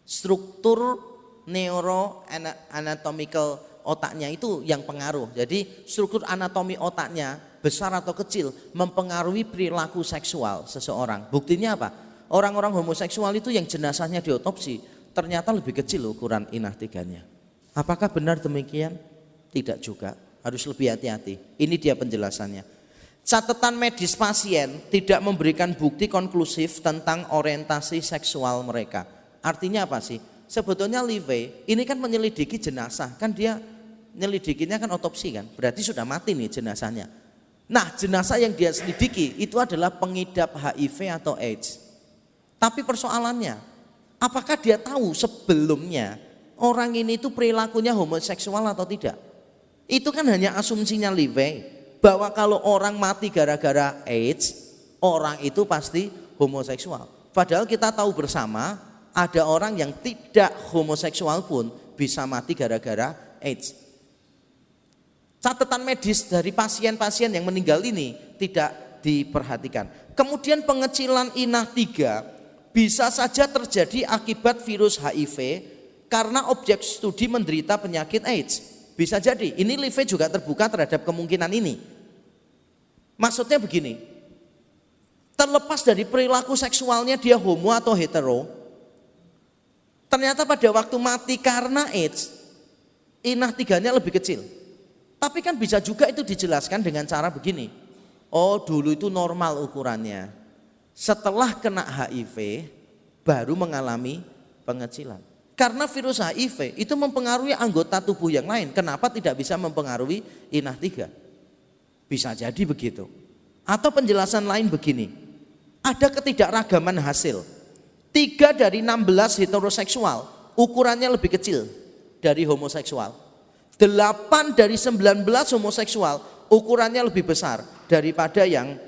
Struktur neuroanatomical otaknya itu yang pengaruh. Jadi struktur anatomi otaknya besar atau kecil mempengaruhi perilaku seksual seseorang. Buktinya apa? Orang-orang homoseksual itu yang jenazahnya diotopsi ternyata lebih kecil ukuran inah tiganya. Apakah benar demikian? Tidak juga. Harus lebih hati-hati. Ini dia penjelasannya. Catatan medis pasien tidak memberikan bukti konklusif tentang orientasi seksual mereka. Artinya apa sih? Sebetulnya Levy ini kan menyelidiki jenazah, kan dia nyelidikinya kan otopsi kan, berarti sudah mati nih jenazahnya. Nah jenazah yang dia selidiki itu adalah pengidap HIV atau AIDS. Tapi persoalannya, apakah dia tahu sebelumnya orang ini itu perilakunya homoseksual atau tidak? Itu kan hanya asumsinya Levy bahwa kalau orang mati gara-gara AIDS, orang itu pasti homoseksual. Padahal kita tahu bersama ada orang yang tidak homoseksual pun bisa mati gara-gara AIDS. Catatan medis dari pasien-pasien yang meninggal ini tidak diperhatikan. Kemudian pengecilan inah 3 bisa saja terjadi akibat virus HIV karena objek studi menderita penyakit AIDS. Bisa jadi, ini Levy juga terbuka terhadap kemungkinan ini. Maksudnya begini, terlepas dari perilaku seksualnya dia homo atau hetero, ternyata pada waktu mati karena AIDS, inah 3-nya lebih kecil. Tapi kan bisa juga itu dijelaskan dengan cara begini. Oh dulu itu normal ukurannya. Setelah kena HIV baru mengalami pengecilan. Karena virus HIV itu mempengaruhi anggota tubuh yang lain. Kenapa tidak bisa mempengaruhi inah 3? Bisa jadi begitu. Atau penjelasan lain begini. Ada ketidakragaman hasil. 3 dari 16 heteroseksual ukurannya lebih kecil dari homoseksual. 8 dari 19 homoseksual ukurannya lebih besar daripada yang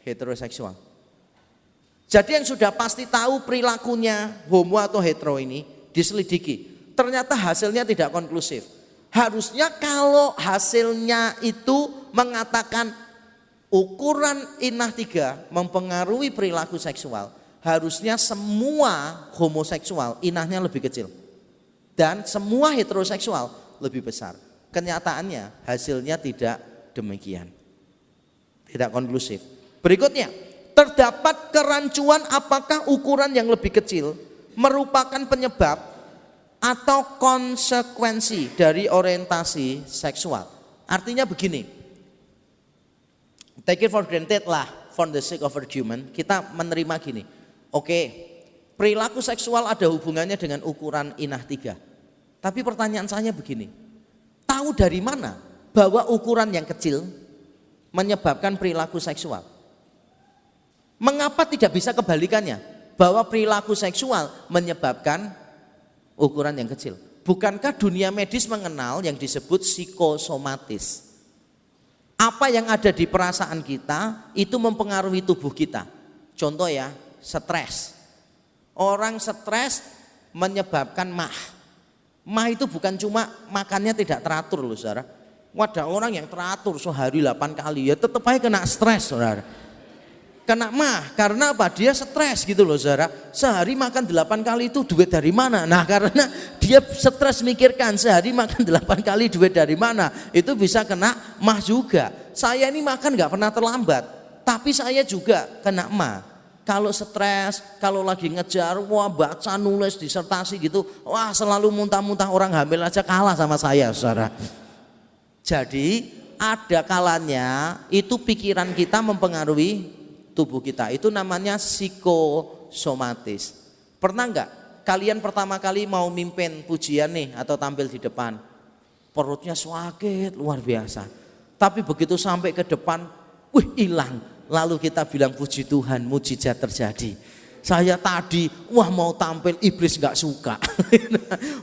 heteroseksual. Jadi yang sudah pasti tahu perilakunya homo atau hetero ini diselidiki. Ternyata hasilnya tidak konklusif. Harusnya kalau hasilnya itu mengatakan ukuran inah 3 mempengaruhi perilaku seksual, harusnya semua homoseksual inahnya lebih kecil dan semua heteroseksual lebih besar. Kenyataannya hasilnya tidak demikian, tidak konklusif. Berikutnya, terdapat kerancuan apakah ukuran yang lebih kecil merupakan penyebab atau konsekuensi dari orientasi seksual. Artinya begini, take it for granted lah, for the sake of argument, kita menerima gini. Oke, perilaku seksual ada hubungannya dengan ukuran inah 3. Tapi pertanyaan saya begini, tahu dari mana bahwa ukuran yang kecil menyebabkan perilaku seksual? Mengapa tidak bisa kebalikannya, bahwa perilaku seksual menyebabkan ukuran yang kecil? Bukankah dunia medis mengenal yang disebut psikosomatis? Apa yang ada di perasaan kita itu mempengaruhi tubuh kita. Contoh ya, stres. Orang stres menyebabkan mah. Mah itu bukan cuma makannya tidak teratur loh saudara. Wadah orang yang teratur sehari 8 kali ya tetap aja kena stres saudara. Kena mah karena apa? Dia stres gitu loh saudara. Sehari makan 8 kali itu duit dari mana? Nah karena dia stres mikirkan sehari makan 8 kali duit dari mana, itu bisa kena mah juga. Saya ini makan gak pernah terlambat, tapi saya juga kena mah. Kalau stres, kalau lagi ngejar, wah baca nulis disertasi gitu, wah selalu muntah-muntah, orang hamil aja kalah sama saya saudara. Jadi ada kalanya itu pikiran kita mempengaruhi tubuh kita, itu namanya psikosomatis. Pernah enggak kalian pertama kali mau mimpin pujian nih atau tampil di depan, perutnya sakit luar biasa, tapi begitu sampai ke depan, wih hilang, lalu kita bilang puji Tuhan, mujizat terjadi. Saya tadi wah mau tampil iblis enggak suka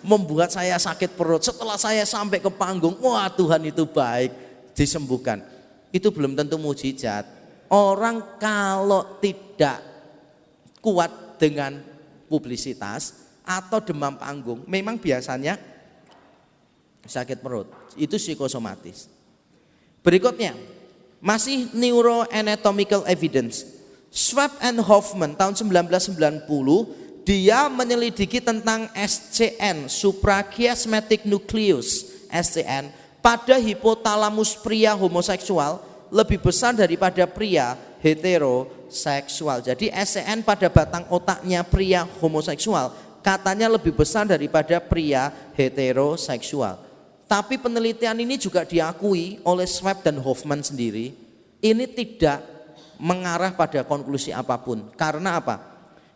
membuat saya sakit perut, setelah saya sampai ke panggung, wah Tuhan itu baik, disembuhkan. Itu belum tentu mujizat. Orang kalau tidak kuat dengan publisitas atau demam panggung, memang biasanya sakit perut. Itu psikosomatis. Berikutnya, masih neuroanatomical evidence. Schwab and Hoffman tahun 1990, dia menyelidiki tentang SCN, suprachiasmatic nucleus, SCN, pada hipotalamus pria homoseksual lebih besar daripada pria heteroseksual. Jadi SCN pada batang otaknya pria homoseksual katanya lebih besar daripada pria heteroseksual. Tapi penelitian ini juga diakui oleh Schwab dan Hoffman sendiri, ini tidak mengarah pada konklusi apapun. Karena apa?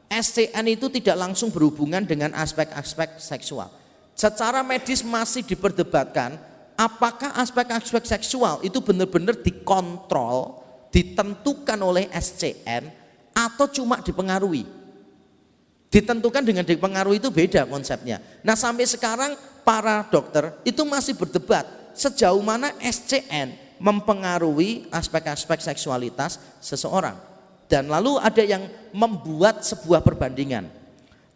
SCN itu tidak langsung berhubungan dengan aspek-aspek seksual. Secara medis masih diperdebatkan apakah aspek-aspek seksual itu benar-benar dikontrol, ditentukan oleh SCN atau cuma dipengaruhi. Ditentukan dengan dipengaruhi itu beda konsepnya. Nah sampai sekarang para dokter itu masih berdebat sejauh mana SCN mempengaruhi aspek-aspek seksualitas seseorang. Dan lalu ada yang membuat sebuah perbandingan.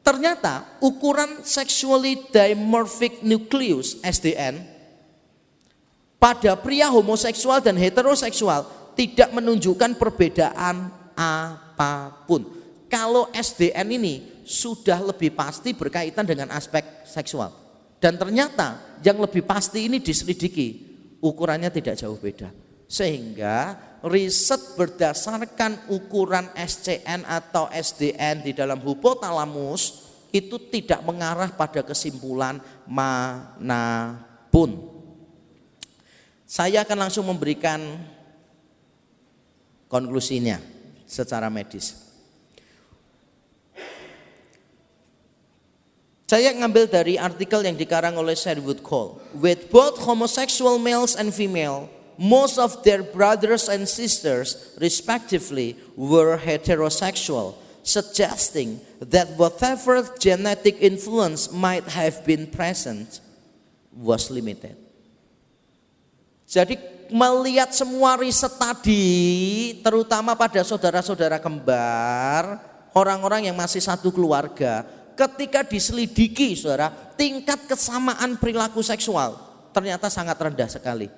Ternyata ukuran sexually dimorphic nucleus SDN pada pria homoseksual dan heteroseksual tidak menunjukkan perbedaan apapun. Kalau SDN ini sudah lebih pasti berkaitan dengan aspek seksual. Dan ternyata yang lebih pasti ini diselidiki, ukurannya tidak jauh beda. Sehingga riset berdasarkan ukuran SCN atau SDN di dalam hipotalamus itu tidak mengarah pada kesimpulan manapun. Saya akan langsung memberikan konklusinya secara medis. Saya ngambil dari artikel yang dikarang oleh Sherwood Cole. With both homosexual males and female, most of their brothers and sisters respectively were heterosexual, suggesting that whatever genetic influence might have been present was limited. Jadi melihat semua riset tadi, terutama pada saudara-saudara kembar, orang-orang yang masih satu keluarga, ketika diselidiki saudara, tingkat kesamaan perilaku seksual ternyata sangat rendah sekali.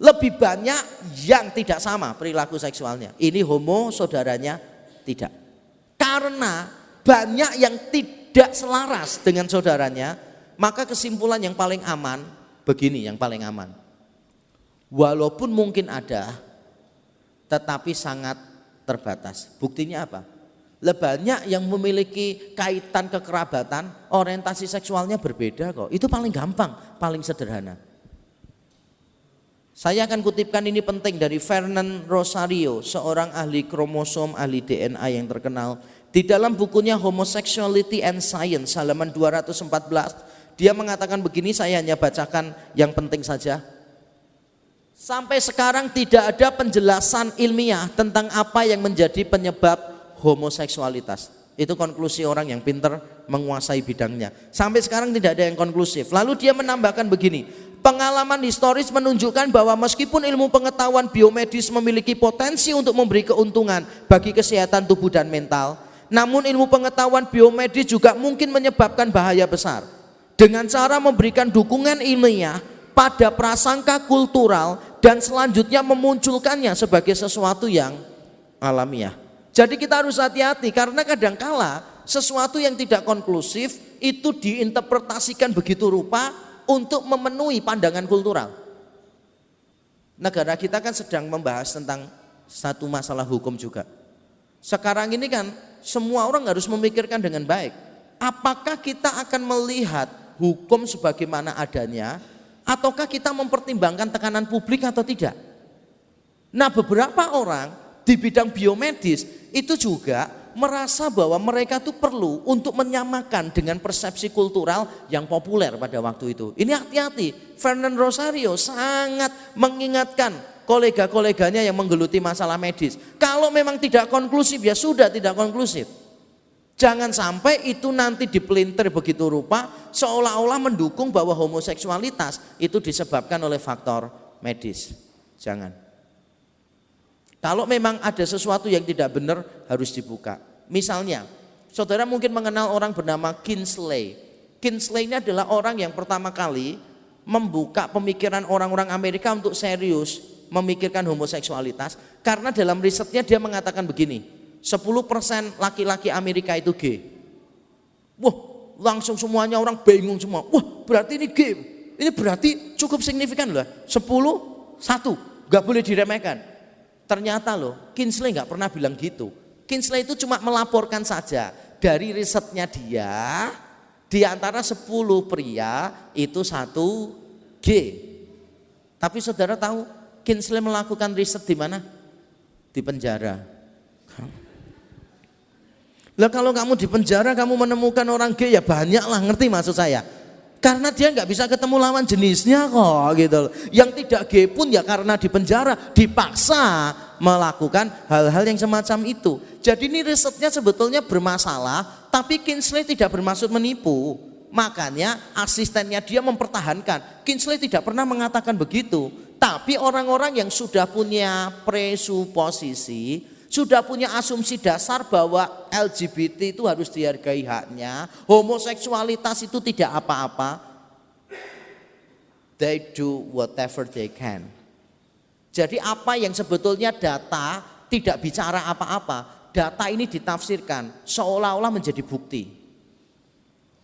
Lebih banyak yang tidak sama perilaku seksualnya. Ini homo, saudaranya tidak. Karena banyak yang tidak selaras dengan saudaranya, maka kesimpulan yang paling aman begini, yang paling aman. Walaupun mungkin ada, tetapi sangat terbatas. Buktinya apa? Lebih banyak yang memiliki kaitan kekerabatan, orientasi seksualnya berbeda kok. Itu paling gampang, paling sederhana. Saya akan kutipkan ini penting dari Fernand Rosario, seorang ahli kromosom, ahli DNA yang terkenal. Di dalam bukunya Homosexuality and Science, halaman 214, dia mengatakan begini, saya hanya bacakan yang penting saja. Sampai sekarang tidak ada penjelasan ilmiah tentang apa yang menjadi penyebab homoseksualitas. Itu konklusi orang yang pintar menguasai bidangnya. Sampai sekarang tidak ada yang konklusif. Lalu dia menambahkan begini, pengalaman historis menunjukkan bahwa meskipun ilmu pengetahuan biomedis memiliki potensi untuk memberi keuntungan bagi kesehatan tubuh dan mental, namun ilmu pengetahuan biomedis juga mungkin menyebabkan bahaya besar. Dengan cara memberikan dukungan ilmiah pada prasangka kultural dan selanjutnya memunculkannya sebagai sesuatu yang alamiah. Jadi kita harus hati-hati karena kadangkala sesuatu yang tidak konklusif itu diinterpretasikan begitu rupa untuk memenuhi pandangan kultural. Negara kita kan sedang membahas tentang satu masalah hukum juga. Sekarang ini kan semua orang harus memikirkan dengan baik. Apakah kita akan melihat hukum sebagaimana adanya, ataukah kita mempertimbangkan tekanan publik atau tidak? Nah, beberapa orang di bidang biomedis itu juga merasa bahwa mereka itu perlu untuk menyamakan dengan persepsi kultural yang populer pada waktu itu. Ini hati-hati. Fernand Rosario sangat mengingatkan kolega-koleganya yang menggeluti masalah medis. Kalau memang tidak konklusif, ya sudah tidak konklusif. Jangan sampai itu nanti dipelintir begitu rupa seolah-olah mendukung bahwa homoseksualitas itu disebabkan oleh faktor medis. Jangan. Kalau memang ada sesuatu yang tidak benar harus dibuka. Misalnya, saudara mungkin mengenal orang bernama Kinsley. Kinsley ini adalah orang yang pertama kali membuka pemikiran orang-orang Amerika untuk serius memikirkan homoseksualitas. Karena dalam risetnya dia mengatakan begini, 10% laki-laki Amerika itu gay. Wah, langsung semuanya orang bingung semua. Wah, berarti ini gay. Ini berarti cukup signifikan loh. 10-1, gak boleh diremehkan. Ternyata loh, Kinsley gak pernah bilang gitu. Kinsley itu cuma melaporkan saja dari risetnya dia, di antara 10 pria itu 1 gay. Tapi saudara tahu Kinsley melakukan riset di mana? Di penjara. Lah kalau kamu di penjara kamu menemukan orang gay ya banyak lah, ngerti maksud saya? Karena dia nggak bisa ketemu lawan jenisnya kok gitu. Yang tidak gay pun ya karena di penjara dipaksa melakukan hal-hal yang semacam itu. Jadi ini risetnya sebetulnya bermasalah, tapi Kinsley tidak bermaksud menipu. Makanya asistennya dia mempertahankan. Kinsley tidak pernah mengatakan begitu. Tapi orang-orang yang sudah punya presuposisi, sudah punya asumsi dasar bahwa LGBT itu harus dihargai haknya, homoseksualitas itu tidak apa-apa, they do whatever they can. Jadi apa yang sebetulnya data tidak bicara apa-apa, data ini ditafsirkan seolah-olah menjadi bukti.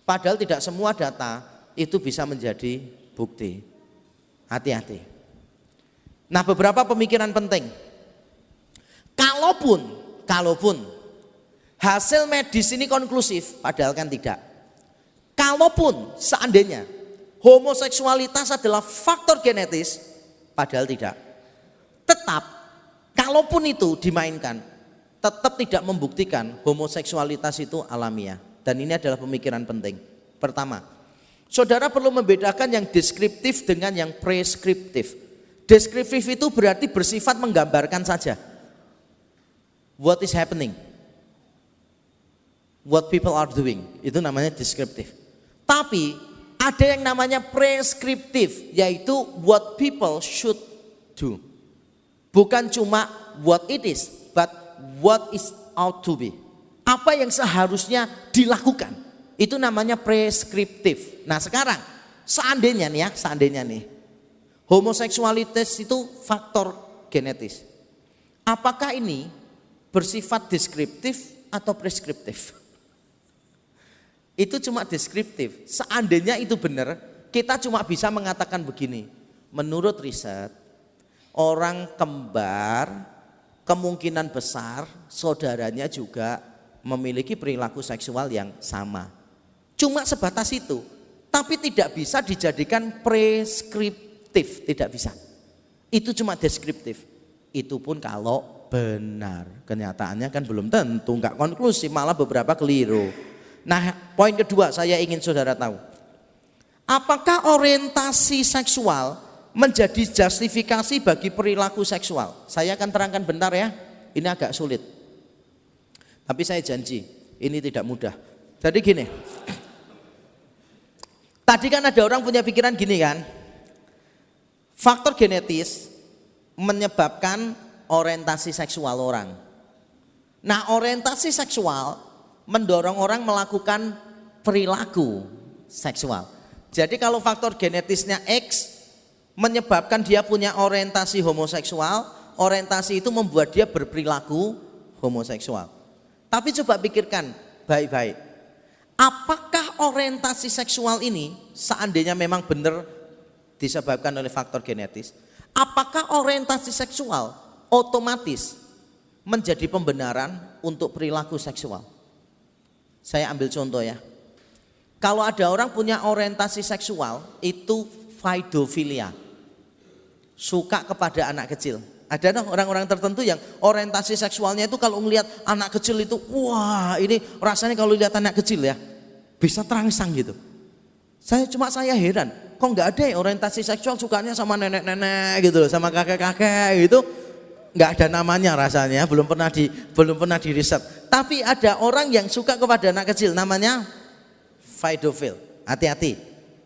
Padahal tidak semua data itu bisa menjadi bukti. Hati-hati. Nah, beberapa pemikiran penting. Kalaupun hasil medis ini konklusif, padahal kan tidak. Kalaupun seandainya homoseksualitas adalah faktor genetis, padahal tidak. Tetap, kalaupun itu dimainkan, tetap tidak membuktikan homoseksualitas itu alamiah. Dan ini adalah pemikiran penting. Pertama, saudara perlu membedakan yang deskriptif dengan yang preskriptif. Deskriptif itu berarti bersifat menggambarkan saja. What is happening, what people are doing, itu namanya deskriptif. Tapi ada yang namanya preskriptif, yaitu what people should do. Bukan cuma what it is, but what is ought to be. Apa yang seharusnya dilakukan. Itu namanya preskriptif. Nah sekarang, seandainya nih, homoseksualitas itu faktor genetis. Apakah ini bersifat deskriptif atau preskriptif? Itu cuma deskriptif. Seandainya itu benar, kita cuma bisa mengatakan begini. Menurut riset, orang kembar kemungkinan besar saudaranya juga memiliki perilaku seksual yang sama. Cuma sebatas itu. Tapi tidak bisa dijadikan preskriptif, tidak bisa. Itu cuma deskriptif. Itu pun kalau benar. Kenyataannya kan belum tentu, enggak konklusif, malah beberapa keliru. Nah, poin kedua saya ingin saudara tahu. Apakah orientasi seksual menjadi justifikasi bagi perilaku seksual? Saya akan terangkan bentar ya. Ini agak sulit. Tapi saya janji, ini tidak mudah. Jadi gini. Tadi kan ada orang punya pikiran gini kan. Faktor genetis menyebabkan orientasi seksual orang. Nah, orientasi seksual mendorong orang melakukan perilaku seksual. Jadi kalau faktor genetisnya X menyebabkan dia punya orientasi homoseksual, orientasi itu membuat dia berperilaku homoseksual. Tapi coba pikirkan baik-baik. Apakah orientasi seksual ini seandainya memang benar disebabkan oleh faktor genetis, apakah orientasi seksual otomatis menjadi pembenaran untuk perilaku seksual? Saya ambil contoh ya. Kalau ada orang punya orientasi seksual itu pedofilia, suka kepada anak kecil. Ada dong orang-orang tertentu yang orientasi seksualnya itu kalau melihat anak kecil itu, wah ini rasanya kalau lihat anak kecil ya bisa terangsang gitu. Saya heran, kok nggak ada ya orientasi seksual sukanya sama nenek-nenek gitu, sama kakek-kakek gitu. Nggak ada namanya rasanya, belum pernah di riset. Tapi ada orang yang suka kepada anak kecil, namanya pedofil. Hati-hati.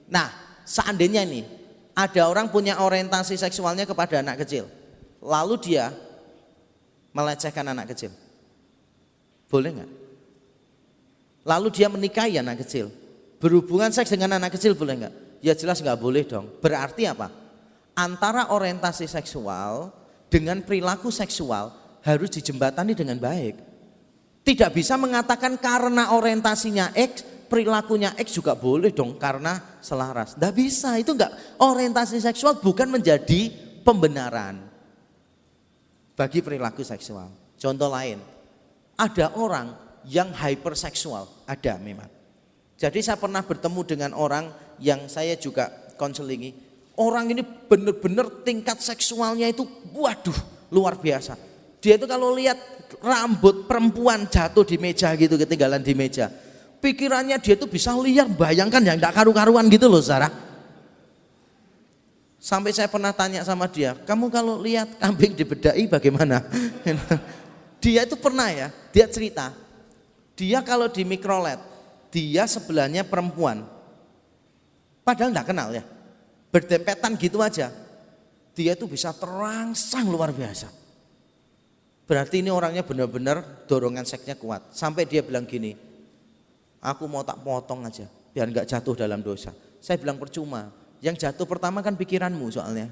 Nah, seandainya nih ada orang punya orientasi seksualnya kepada anak kecil, lalu dia melecehkan anak kecil, boleh nggak? Lalu dia menikahi anak kecil, berhubungan seks dengan anak kecil, boleh nggak? Ya jelas nggak boleh dong. Berarti apa? Antara orientasi seksual dengan perilaku seksual harus dijembatani dengan baik. Tidak bisa mengatakan karena orientasinya X, perilakunya X juga boleh dong karena selaras. Tidak bisa, itu enggak. Orientasi seksual bukan menjadi pembenaran bagi perilaku seksual. Contoh lain, ada orang yang hyperseksual, ada memang. Jadi saya pernah bertemu dengan orang yang saya juga konselingi. Orang ini benar-benar tingkat seksualnya itu waduh luar biasa. Dia itu kalau lihat rambut perempuan jatuh di meja gitu, ketinggalan di meja, pikirannya dia itu bisa liar, bayangkan yang enggak karu-karuan gitu loh Sarah. Sampai saya pernah tanya sama dia, kamu kalau lihat kambing dibedai bagaimana? Dia itu pernah ya, dia cerita, dia kalau di mikrolet, dia sebelahnya perempuan, padahal enggak kenal ya, berdempetan gitu aja, dia itu bisa terangsang luar biasa. Berarti ini orangnya benar-benar dorongan seksnya kuat. Sampai dia bilang gini, aku mau tak potong aja biar nggak jatuh dalam dosa. Saya bilang percuma, yang jatuh pertama kan pikiranmu soalnya.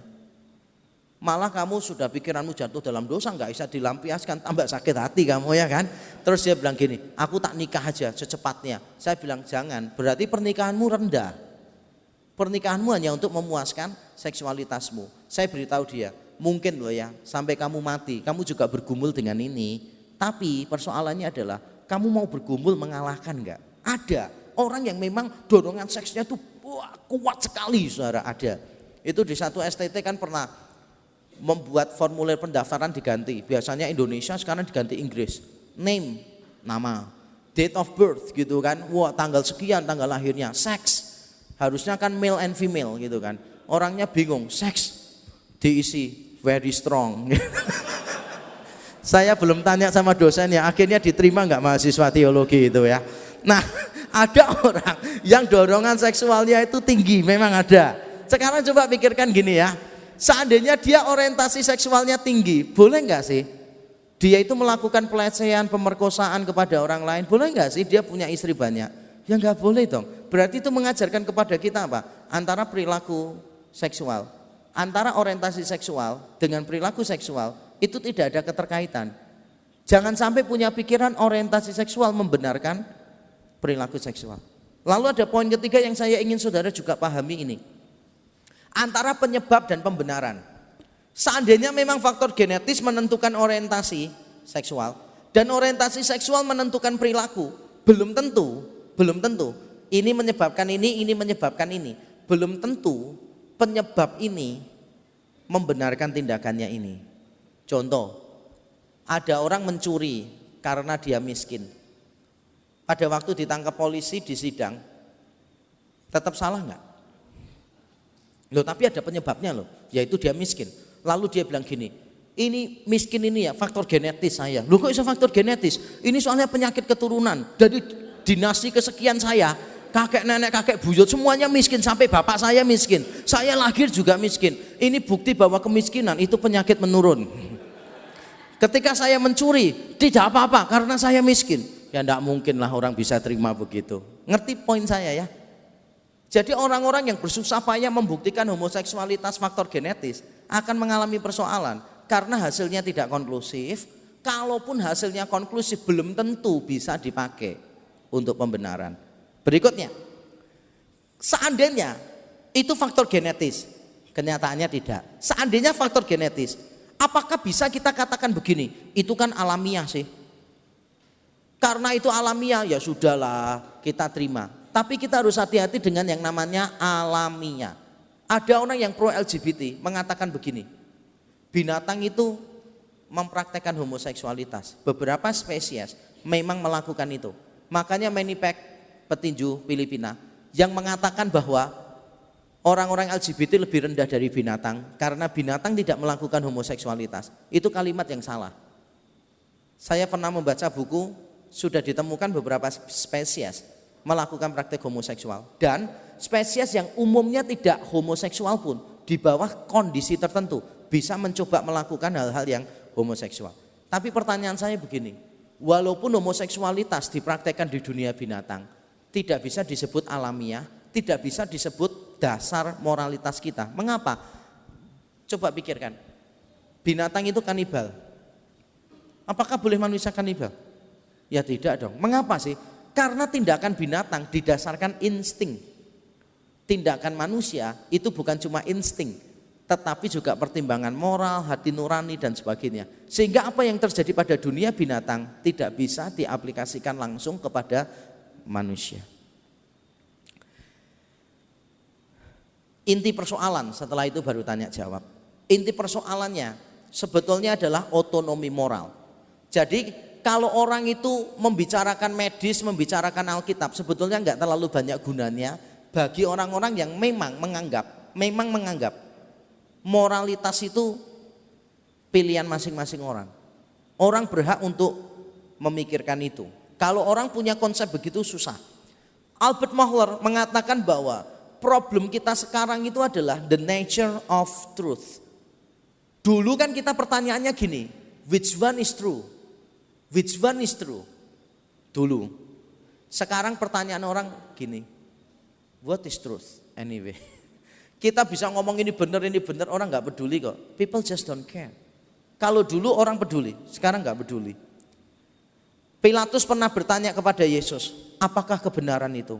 Malah kamu sudah pikiranmu jatuh dalam dosa, nggak bisa dilampiaskan, tambah sakit hati kamu ya kan. Terus dia bilang gini, aku tak nikah aja secepatnya. Saya bilang jangan, berarti pernikahanmu rendah. Pernikahanmu hanya untuk memuaskan seksualitasmu. Saya beritahu dia, mungkin loh ya, sampai kamu mati, kamu juga bergumul dengan ini. Tapi persoalannya adalah, kamu mau bergumul mengalahkan enggak? Ada orang yang memang dorongan seksnya itu kuat sekali, saudara, ada. Itu di satu STT kan pernah membuat formulir pendaftaran diganti. Biasanya Indonesia, sekarang diganti Inggris. Name, nama, date of birth gitu kan. Wah, tanggal sekian, tanggal lahirnya, seks. Harusnya kan male and female gitu kan. Orangnya bingung, seks diisi very strong. Saya belum tanya sama dosennya, akhirnya diterima nggak mahasiswa teologi itu ya. Nah, ada orang yang dorongan seksualnya itu tinggi, memang ada. Sekarang coba pikirkan gini ya, Seandainya dia orientasi seksualnya tinggi, boleh nggak sih? Dia itu melakukan pelecehan, pemerkosaan kepada orang lain, boleh nggak sih dia punya istri banyak? Ya nggak boleh dong. Berarti itu mengajarkan kepada kita apa? Antara perilaku seksual, antara orientasi seksual dengan perilaku seksual itu tidak ada keterkaitan. Jangan sampai punya pikiran orientasi seksual membenarkan perilaku seksual. Lalu ada poin ketiga yang saya ingin saudara juga pahami ini. Antara penyebab dan pembenaran. Seandainya memang faktor genetis menentukan orientasi seksual dan orientasi seksual menentukan perilaku, belum tentu. Ini menyebabkan ini menyebabkan ini. Belum tentu penyebab ini membenarkan tindakannya ini. Contoh, ada orang mencuri karena dia miskin. Pada waktu ditangkap polisi di sidang, tetap salah nggak? Loh, tapi ada penyebabnya loh, yaitu dia miskin. Lalu dia bilang gini, ini miskin ini ya faktor genetis saya. Loh, kok bisa faktor genetis? Ini soalnya penyakit keturunan. Dari dinasti kesekian saya, kakek nenek kakek buyut semuanya miskin, sampai bapak saya miskin. Saya lahir juga miskin. Ini bukti bahwa kemiskinan itu penyakit menurun. Ketika saya mencuri, tidak apa-apa karena saya miskin. Ya enggak mungkin lah orang bisa terima begitu. Ngerti poin saya ya? Jadi orang-orang yang bersusah payah membuktikan homoseksualitas faktor genetis akan mengalami persoalan karena hasilnya tidak konklusif. Kalaupun hasilnya konklusif belum tentu bisa dipakai untuk pembenaran. Berikutnya, seandainya itu faktor genetis, kenyataannya tidak. Seandainya faktor genetis, apakah bisa kita katakan begini, itu kan alamiah sih. Karena itu alamiah, ya sudahlah kita terima. Tapi kita harus hati-hati dengan yang namanya alamiah. Ada orang yang pro LGBT mengatakan begini, binatang itu mempraktekkan homoseksualitas. Beberapa spesies memang melakukan itu. Makanya Manipek, petinju Filipina, yang mengatakan bahwa orang-orang LGBT lebih rendah dari binatang karena binatang tidak melakukan homoseksualitas. Itu kalimat yang salah. Saya pernah membaca buku, sudah ditemukan beberapa spesies melakukan praktek homoseksual, dan spesies yang umumnya tidak homoseksual pun di bawah kondisi tertentu bisa mencoba melakukan hal-hal yang homoseksual. Tapi pertanyaan saya begini, walaupun homoseksualitas dipraktekkan di dunia binatang, tidak bisa disebut alamiah, tidak bisa disebut dasar moralitas kita. Mengapa? Coba pikirkan, binatang itu kanibal. Apakah boleh manusia kanibal? Ya tidak dong. Mengapa sih? Karena tindakan binatang didasarkan insting. Tindakan manusia itu bukan cuma insting, tetapi juga pertimbangan moral, hati nurani dan sebagainya. Sehingga apa yang terjadi pada dunia binatang tidak bisa diaplikasikan langsung kepada manusia. Inti persoalan setelah itu baru tanya jawab. Inti persoalannya sebetulnya adalah otonomi moral. Jadi kalau orang itu membicarakan medis, membicarakan Alkitab, sebetulnya enggak terlalu banyak gunanya bagi orang-orang yang memang menganggap moralitas itu pilihan masing-masing orang. Orang berhak untuk memikirkan itu. Kalau orang punya konsep begitu susah. Albert Mohler mengatakan bahwa problem kita sekarang itu adalah the nature of truth. Dulu kan kita pertanyaannya gini, which one is true? Which one is true? Dulu. Sekarang pertanyaan orang gini, what is truth anyway? Kita bisa ngomong ini benar, orang gak peduli kok. People just don't care. Kalau dulu orang peduli, sekarang gak peduli. Pilatus pernah bertanya kepada Yesus, apakah kebenaran itu?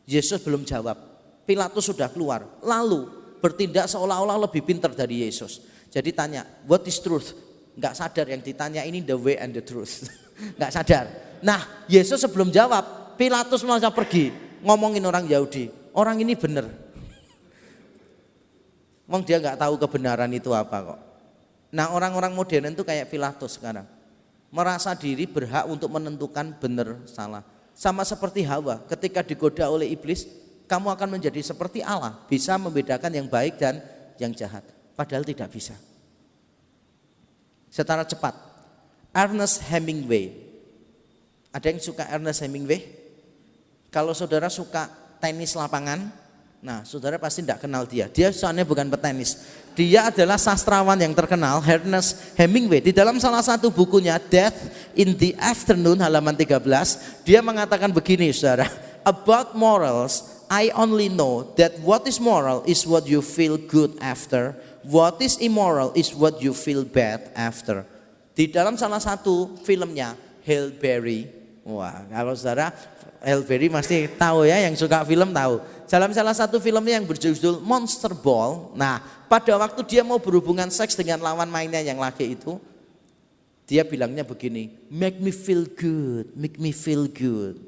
Yesus belum jawab. Pilatus sudah keluar, lalu bertindak seolah-olah lebih pintar dari Yesus. Jadi tanya, what is truth? Nggak sadar yang ditanya ini the way and the truth. Nggak sadar. Nah, Yesus sebelum jawab, Pilatus malah pergi ngomongin orang Yahudi. Orang ini benar. Wong dia nggak tahu kebenaran itu apa kok. Nah, orang-orang modern itu kayak Pilatus sekarang. Merasa diri berhak untuk menentukan benar salah. Sama seperti Hawa, ketika digoda oleh iblis, kamu akan menjadi seperti Allah, bisa membedakan yang baik dan yang jahat. Padahal tidak bisa. Secara cepat, Ernest Hemingway. Ada yang suka Ernest Hemingway? Kalau saudara suka tenis lapangan, nah saudara pasti tidak kenal dia. Dia soalnya bukan petenis. Dia adalah sastrawan yang terkenal, Ernest Hemingway. Di dalam salah satu bukunya Death in the Afternoon halaman 13, dia mengatakan begini, saudara. About morals, I only know that what is moral is what you feel good after. What is immoral is what you feel bad after. Di dalam salah satu filmnya Halle Berry. Wah, kalau saudara Halle Berry masih tahu ya, yang suka film tahu. Dalam salah satu filmnya yang berjudul Monster Ball. Nah, pada waktu dia mau berhubungan seks dengan lawan mainnya yang laki itu, dia bilangnya begini, make me feel good, make me feel good.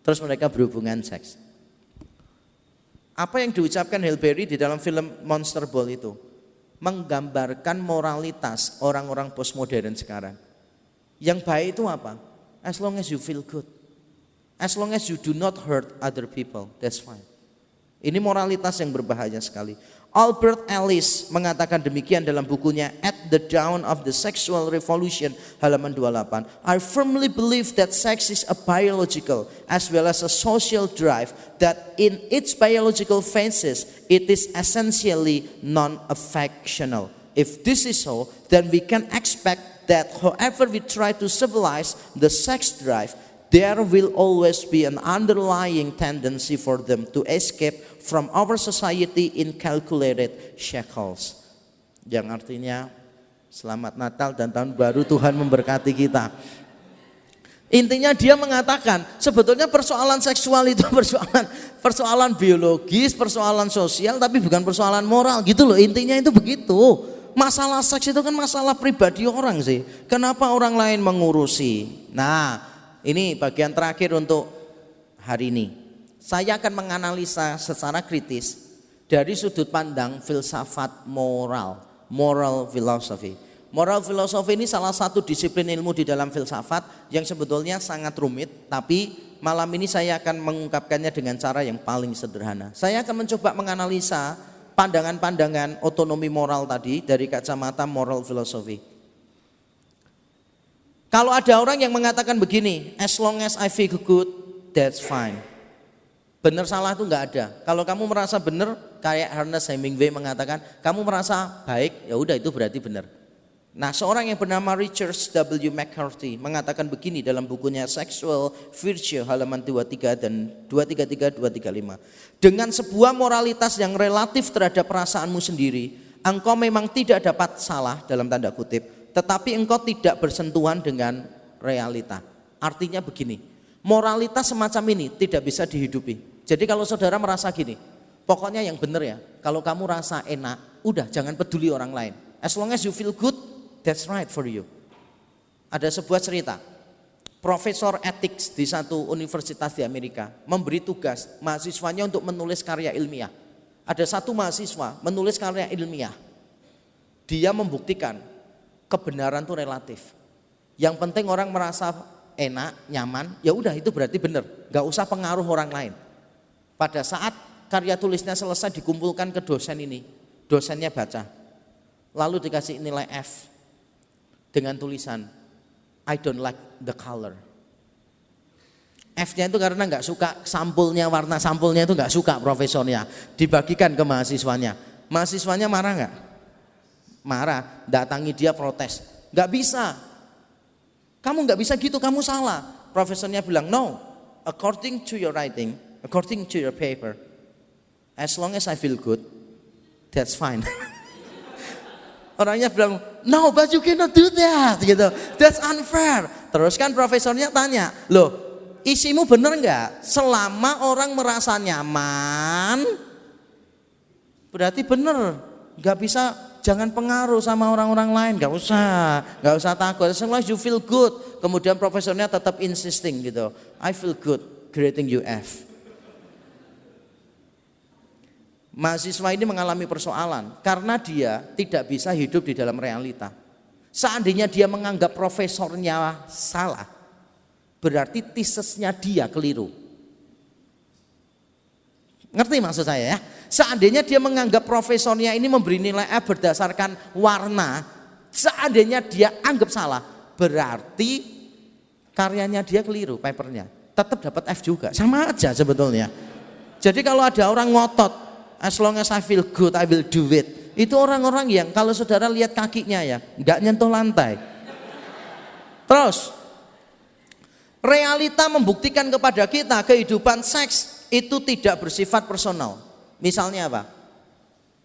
Terus mereka berhubungan seks. Apa yang diucapkan Halle Berry di dalam film Monster Ball itu menggambarkan moralitas orang-orang postmodern sekarang. Yang baik itu apa? As long as you feel good. As long as you do not hurt other people, that's fine. Ini moralitas yang berbahaya sekali. Albert Ellis mengatakan demikian dalam bukunya At the Dawn of the Sexual Revolution halaman 28. I firmly believe that sex is a biological as well as a social drive, that in its biological phases it is essentially non-affectional. If this is so, then we can expect that however we try to civilize the sex drive, there will always be an underlying tendency for them to escape from our society in calculated shackles. Yang artinya selamat Natal dan tahun baru, Tuhan memberkati kita. Intinya dia mengatakan sebetulnya persoalan seksual itu persoalan biologis, persoalan sosial, tapi bukan persoalan moral gitu loh. Intinya itu begitu. Masalah seks itu kan masalah pribadi orang sih. Kenapa orang lain mengurusi? Nah, ini bagian terakhir untuk hari ini. Saya akan menganalisa secara kritis dari sudut pandang filsafat moral, moral philosophy. Moral philosophy ini salah satu disiplin ilmu di dalam filsafat yang sebetulnya sangat rumit, tapi malam ini saya akan mengungkapkannya dengan cara yang paling sederhana. Saya akan mencoba menganalisa pandangan-pandangan otonomi moral tadi dari kacamata moral philosophy. Kalau ada orang yang mengatakan begini, as long as I feel good, that's fine. Benar salah itu enggak ada. Kalau kamu merasa benar, kayak Ernest Hemingway mengatakan, kamu merasa baik, ya udah itu berarti benar. Nah, seorang yang bernama Richard W. McCarthy mengatakan begini dalam bukunya Sexual Virtue halaman 23 dan 233-235. Dengan sebuah moralitas yang relatif terhadap perasaanmu sendiri, engkau memang tidak dapat salah dalam tanda kutip, tetapi engkau tidak bersentuhan dengan realita. Artinya begini, moralitas semacam ini tidak bisa dihidupi. Jadi kalau saudara merasa gini, pokoknya yang benar ya, kalau kamu rasa enak, udah jangan peduli orang lain. As long as you feel good, that's right for you. Ada sebuah cerita, profesor ethics di satu universitas di Amerika memberi tugas mahasiswanya untuk menulis karya ilmiah. Ada satu mahasiswa menulis karya ilmiah. Dia membuktikan kebenaran itu relatif. Yang penting orang merasa enak, nyaman, ya udah itu berarti benar. Gak usah pengaruh orang lain. Pada saat karya tulisnya selesai dikumpulkan ke dosen ini, dosennya baca, lalu dikasih nilai F dengan tulisan I don't like the color. F-nya itu karena nggak suka sampulnya, warna sampulnya itu nggak suka profesornya. Dibagikan ke mahasiswanya. Mahasiswanya marah nggak? Marah, datangi dia protes. Nggak bisa. Kamu nggak bisa gitu, kamu salah. Profesornya bilang no. According to your writing, according to your paper, as long as I feel good, that's fine. Orangnya bilang, no, but you cannot do that, gitu. That's unfair. Terus kan profesornya tanya, loh, isimu bener nggak? Selama orang merasa nyaman, berarti bener. Nggak bisa, jangan pengaruh sama orang-orang lain, nggak usah takut. As long as you feel good. Kemudian profesornya tetap insisting gitu, I feel good, grading you F. Mahasiswa ini mengalami persoalan karena dia tidak bisa hidup di dalam realita. Seandainya dia menganggap profesornya salah, berarti tesisnya dia keliru. Ngerti maksud saya ya? Seandainya dia menganggap profesornya ini memberi nilai F berdasarkan warna, seandainya dia anggap salah, berarti karyanya dia keliru, papernya. Tetap dapat F juga, sama aja sebetulnya. Jadi kalau ada orang ngotot, as long as I feel good, I will do it. Itu orang-orang yang kalau saudara lihat kakinya ya, nggak nyentuh lantai. Terus, realita membuktikan kepada kita kehidupan seks itu tidak bersifat personal. Misalnya apa?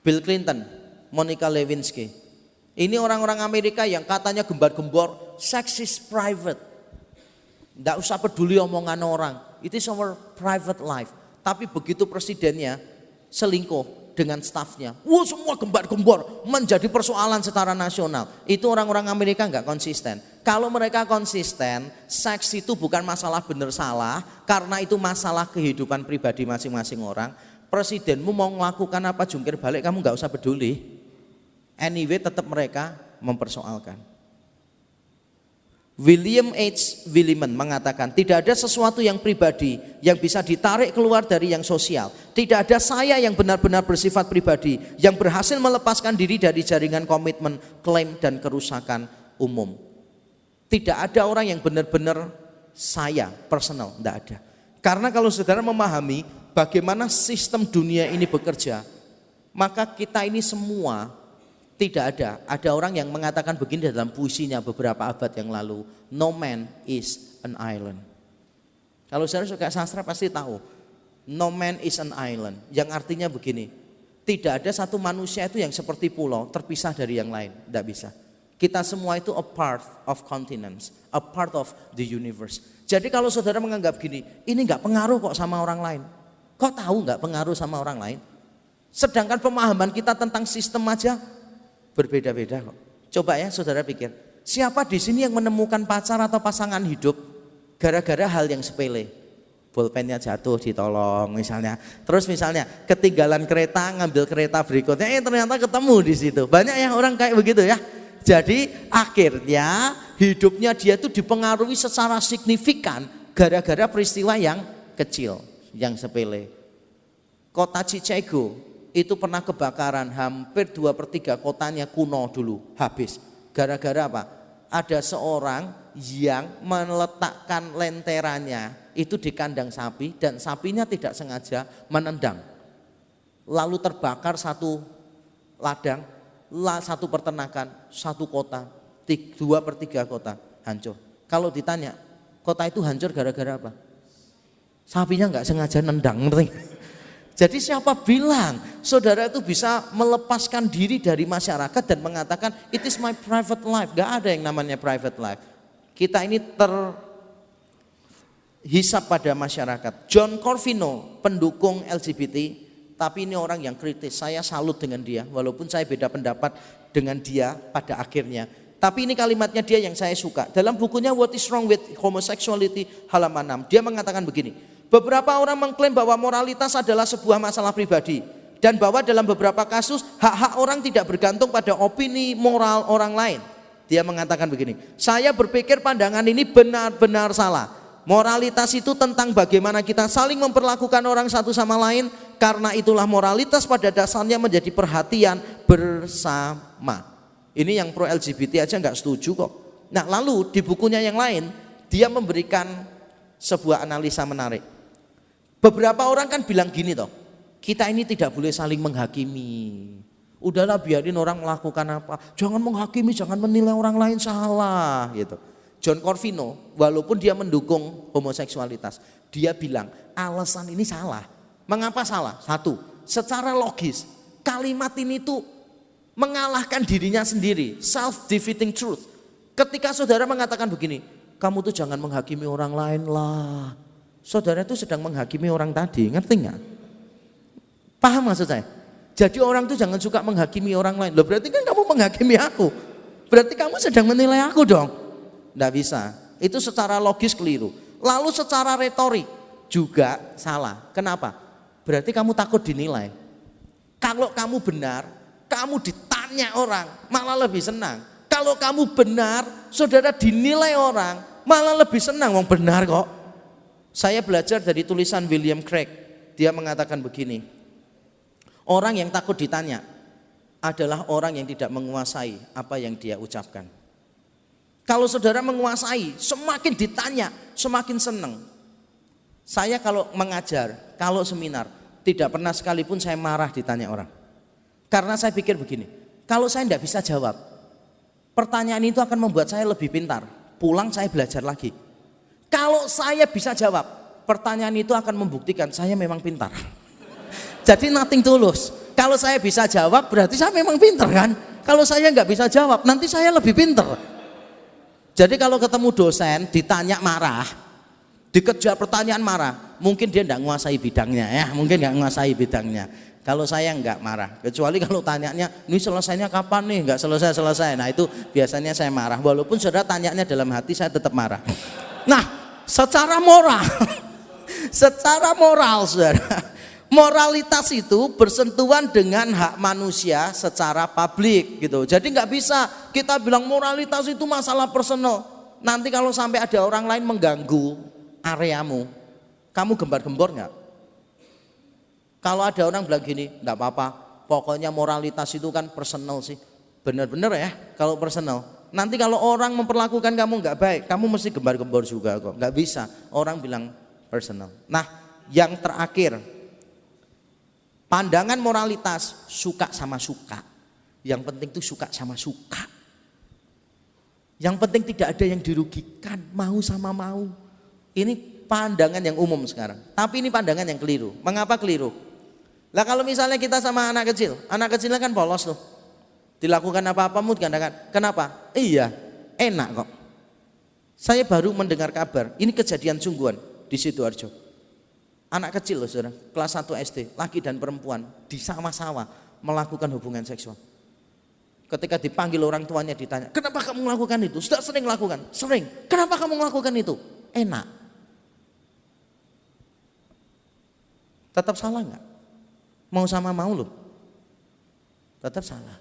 Bill Clinton, Monica Lewinsky. Ini orang-orang Amerika yang katanya gembar-gembor, sex is private. Nggak usah peduli omongan orang. It is our private life. Tapi begitu presidennya selingkuh dengan stafnya, semua gembar-gembor menjadi persoalan secara nasional. Itu orang-orang Amerika nggak konsisten. Kalau mereka konsisten, seks itu bukan masalah benar salah, karena itu masalah kehidupan pribadi masing-masing orang. Presidenmu mau melakukan apa jungkir balik, kamu nggak usah peduli. Anyway, tetap mereka mempersoalkan. William H. Williman mengatakan, tidak ada sesuatu yang pribadi yang bisa ditarik keluar dari yang sosial. Tidak ada saya yang benar-benar bersifat pribadi yang berhasil melepaskan diri dari jaringan komitmen, klaim, dan kerusakan umum. Tidak ada orang yang benar-benar saya, personal, tidak ada. Karena kalau saudara memahami bagaimana sistem dunia ini bekerja, maka kita ini semua tidak ada. Ada orang yang mengatakan begini dalam puisinya beberapa abad yang lalu, no man is an island. Kalau saudara suka sastra pasti tahu, no man is an island, yang artinya begini, tidak ada satu manusia itu yang seperti pulau terpisah dari yang lain, tidak bisa. Kita semua itu a part of continents, a part of the universe. Jadi kalau saudara menganggap gini, ini nggak pengaruh kok sama orang lain. Kok tahu nggak pengaruh sama orang lain? Sedangkan pemahaman kita tentang sistem aja berbeda-beda kok. Coba ya saudara pikir, siapa di sini yang menemukan pacar atau pasangan hidup gara-gara hal yang sepele? Bolpennya jatuh ditolong misalnya. Terus misalnya ketinggalan kereta, ngambil kereta berikutnya, ternyata ketemu di situ. Banyak ya orang kayak begitu ya. Jadi akhirnya hidupnya dia itu dipengaruhi secara signifikan gara-gara peristiwa yang kecil, yang sepele. Kota Chicago itu pernah kebakaran, hampir 2/3 kotanya kuno dulu, habis. Gara-gara apa? Ada seorang yang meletakkan lenterannya itu di kandang sapi dan sapinya tidak sengaja menendang. Lalu terbakar satu ladang, satu peternakan, satu kota, 2/3 kota hancur. Kalau ditanya, kota itu hancur gara-gara apa? Sapinya nggak sengaja nendang, ngerti? Jadi siapa bilang saudara itu bisa melepaskan diri dari masyarakat dan mengatakan it is my private life? Gak ada yang namanya private life. Kita ini terhisap pada masyarakat. John Corvino, pendukung LGBT, tapi ini orang yang kritis. Saya salut dengan dia, walaupun saya beda pendapat dengan dia pada akhirnya. Tapi ini kalimatnya dia yang saya suka. Dalam bukunya What is Wrong with Homosexuality halaman 6, dia mengatakan begini. Beberapa orang mengklaim bahwa moralitas adalah sebuah masalah pribadi dan bahwa dalam beberapa kasus hak-hak orang tidak bergantung pada opini moral orang lain. Dia mengatakan begini, saya berpikir pandangan ini benar-benar salah. Moralitas itu tentang bagaimana kita saling memperlakukan orang satu sama lain, karena itulah moralitas pada dasarnya menjadi perhatian bersama. Ini yang pro LGBT aja nggak setuju kok. Nah lalu di bukunya yang lain dia memberikan sebuah analisa menarik. Beberapa orang kan bilang gini toh, kita ini tidak boleh saling menghakimi. Udahlah biarin orang melakukan apa, jangan menghakimi, jangan menilai orang lain salah gitu. John Corvino walaupun dia mendukung homoseksualitas, dia bilang alasan ini salah. Mengapa salah? Satu, secara logis kalimat ini tuh mengalahkan dirinya sendiri, self-defeating truth. Ketika saudara mengatakan begini, kamu tuh jangan menghakimi orang lain lah, saudara tuh sedang menghakimi orang tadi, ngerti nggak? Paham maksud saya? Jadi orang tuh jangan suka menghakimi orang lain. Loh berarti kan kamu menghakimi aku, berarti kamu sedang menilai aku dong. Nggak bisa, itu secara logis keliru. Lalu secara retorik juga salah. Kenapa? Berarti kamu takut dinilai. Kalau kamu benar, kamu ditanya orang malah lebih senang. Kalau kamu benar, saudara dinilai orang malah lebih senang. Wong benar kok. Saya belajar dari tulisan William Craig. Dia mengatakan begini, orang yang takut ditanya adalah orang yang tidak menguasai apa yang dia ucapkan. Kalau saudara menguasai, semakin ditanya, semakin senang. Saya kalau mengajar, kalau seminar, tidak pernah sekalipun saya marah ditanya orang. Karena saya pikir begini, kalau saya tidak bisa jawab, pertanyaan itu akan membuat saya lebih pintar. Pulang saya belajar lagi. Kalau saya bisa jawab, pertanyaan itu akan membuktikan saya memang pintar. Jadi nothing tulus. Kalau saya bisa jawab berarti saya memang pintar kan. Kalau saya nggak bisa jawab nanti saya lebih pintar. Jadi kalau ketemu dosen ditanya marah, dikejar pertanyaan marah, mungkin dia nggak menguasai bidangnya ya, mungkin nggak menguasai bidangnya. Kalau saya nggak marah, kecuali kalau tanyanya ini selesainya kapan nih, nggak selesai. Nah itu biasanya saya marah. Walaupun saudara tanyanya dalam hati, saya tetap marah. Nah, secara moral, secara moral saudara, moralitas itu bersentuhan dengan hak manusia secara publik gitu. Jadi nggak bisa kita bilang moralitas itu masalah personal. Nanti kalau sampai ada orang lain mengganggu areamu, kamu gembar-gembor nggak? Kalau ada orang bilang gini, enggak apa-apa, pokoknya moralitas itu kan personal sih. Benar-benar ya kalau personal. Nanti kalau orang memperlakukan kamu enggak baik, kamu mesti gembar-gembor juga kok. Enggak bisa, orang bilang personal. Nah yang terakhir, pandangan moralitas suka sama suka. Yang penting itu suka sama suka. Yang penting tidak ada yang dirugikan, mau sama mau. Ini pandangan yang umum sekarang. Tapi ini pandangan yang keliru. Mengapa keliru? Lah kalau misalnya kita sama anak kecilnya kan polos tuh. Dilakukan apa-apa dikatakan, kenapa? Iya, enak kok. Saya baru mendengar kabar, ini kejadian sungguhan di Sidoarjo. Anak kecil loh saudara, kelas 1 SD, laki dan perempuan di sawah-sawah melakukan hubungan seksual. Ketika dipanggil orang tuanya ditanya, kenapa kamu melakukan itu? Sudah sering lakukan? Sering. Kenapa kamu melakukan itu? Enak. Tetap salah enggak? Mau sama mau loh. Tetap salah.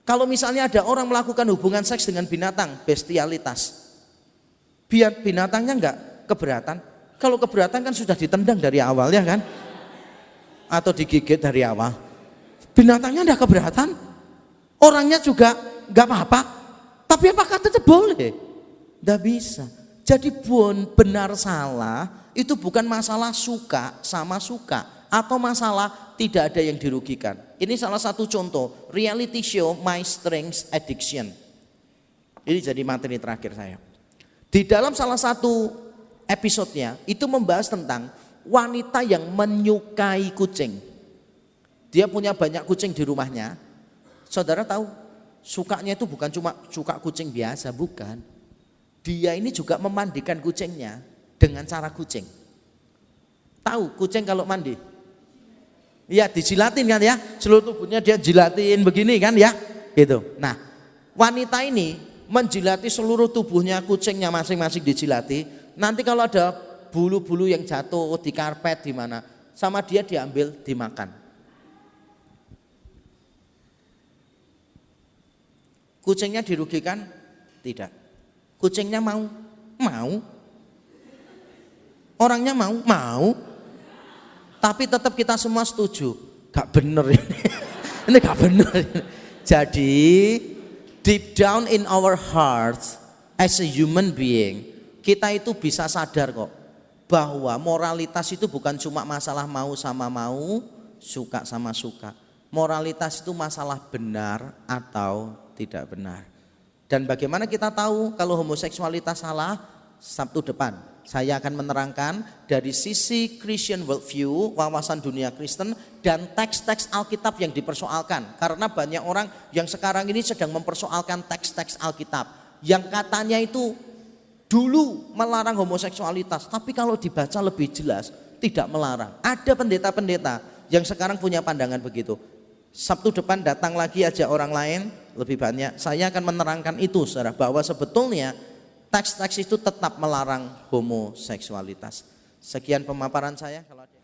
Kalau misalnya ada orang melakukan hubungan seks dengan binatang, bestialitas. Biar binatangnya enggak keberatan. Kalau keberatan kan sudah ditendang dari awal ya kan? Atau digigit dari awal. Binatangnya enggak keberatan. Orangnya juga enggak apa-apa. Tapi apakah tetap boleh? Enggak bisa. Jadi benar salah itu bukan masalah suka sama suka. Atau masalah tidak ada yang dirugikan. Ini salah satu contoh reality show My Strengths Addiction. Ini jadi materi terakhir saya. Di dalam salah satu episodenya itu membahas tentang wanita yang menyukai kucing. Dia punya banyak kucing di rumahnya. Saudara tahu, sukanya itu bukan cuma suka kucing biasa, bukan. Dia ini juga memandikan kucingnya dengan cara kucing. Tahu kucing kalau mandi? Iya dijilatin kan ya, seluruh tubuhnya dia jilatin begini kan ya, gitu. Nah wanita ini menjilati seluruh tubuhnya kucingnya masing-masing dijilati. Nanti kalau ada bulu-bulu yang jatuh di karpet di mana, sama dia diambil dimakan. Kucingnya dirugikan? Tidak. Kucingnya mau? Mau. Orangnya mau? Mau. Tapi tetap kita semua setuju, gak bener ini, ini gak bener. Jadi deep down in our hearts as a human being, kita itu bisa sadar kok bahwa moralitas itu bukan cuma masalah mau sama mau, suka sama suka. Moralitas itu masalah benar atau tidak benar. Dan bagaimana kita tahu kalau homoseksualitas salah? Sabtu depan saya akan menerangkan dari sisi Christian worldview, wawasan dunia Kristen dan teks-teks Alkitab yang dipersoalkan. Karena banyak orang yang sekarang ini sedang mempersoalkan teks-teks Alkitab yang katanya itu dulu melarang homoseksualitas, tapi kalau dibaca lebih jelas tidak melarang. Ada pendeta-pendeta yang sekarang punya pandangan begitu. Sabtu depan datang lagi aja orang lain lebih banyak. Saya akan menerangkan itu saudara, bahwa sebetulnya teks-teks itu tetap melarang homoseksualitas. Sekian pemaparan saya. Kalau ada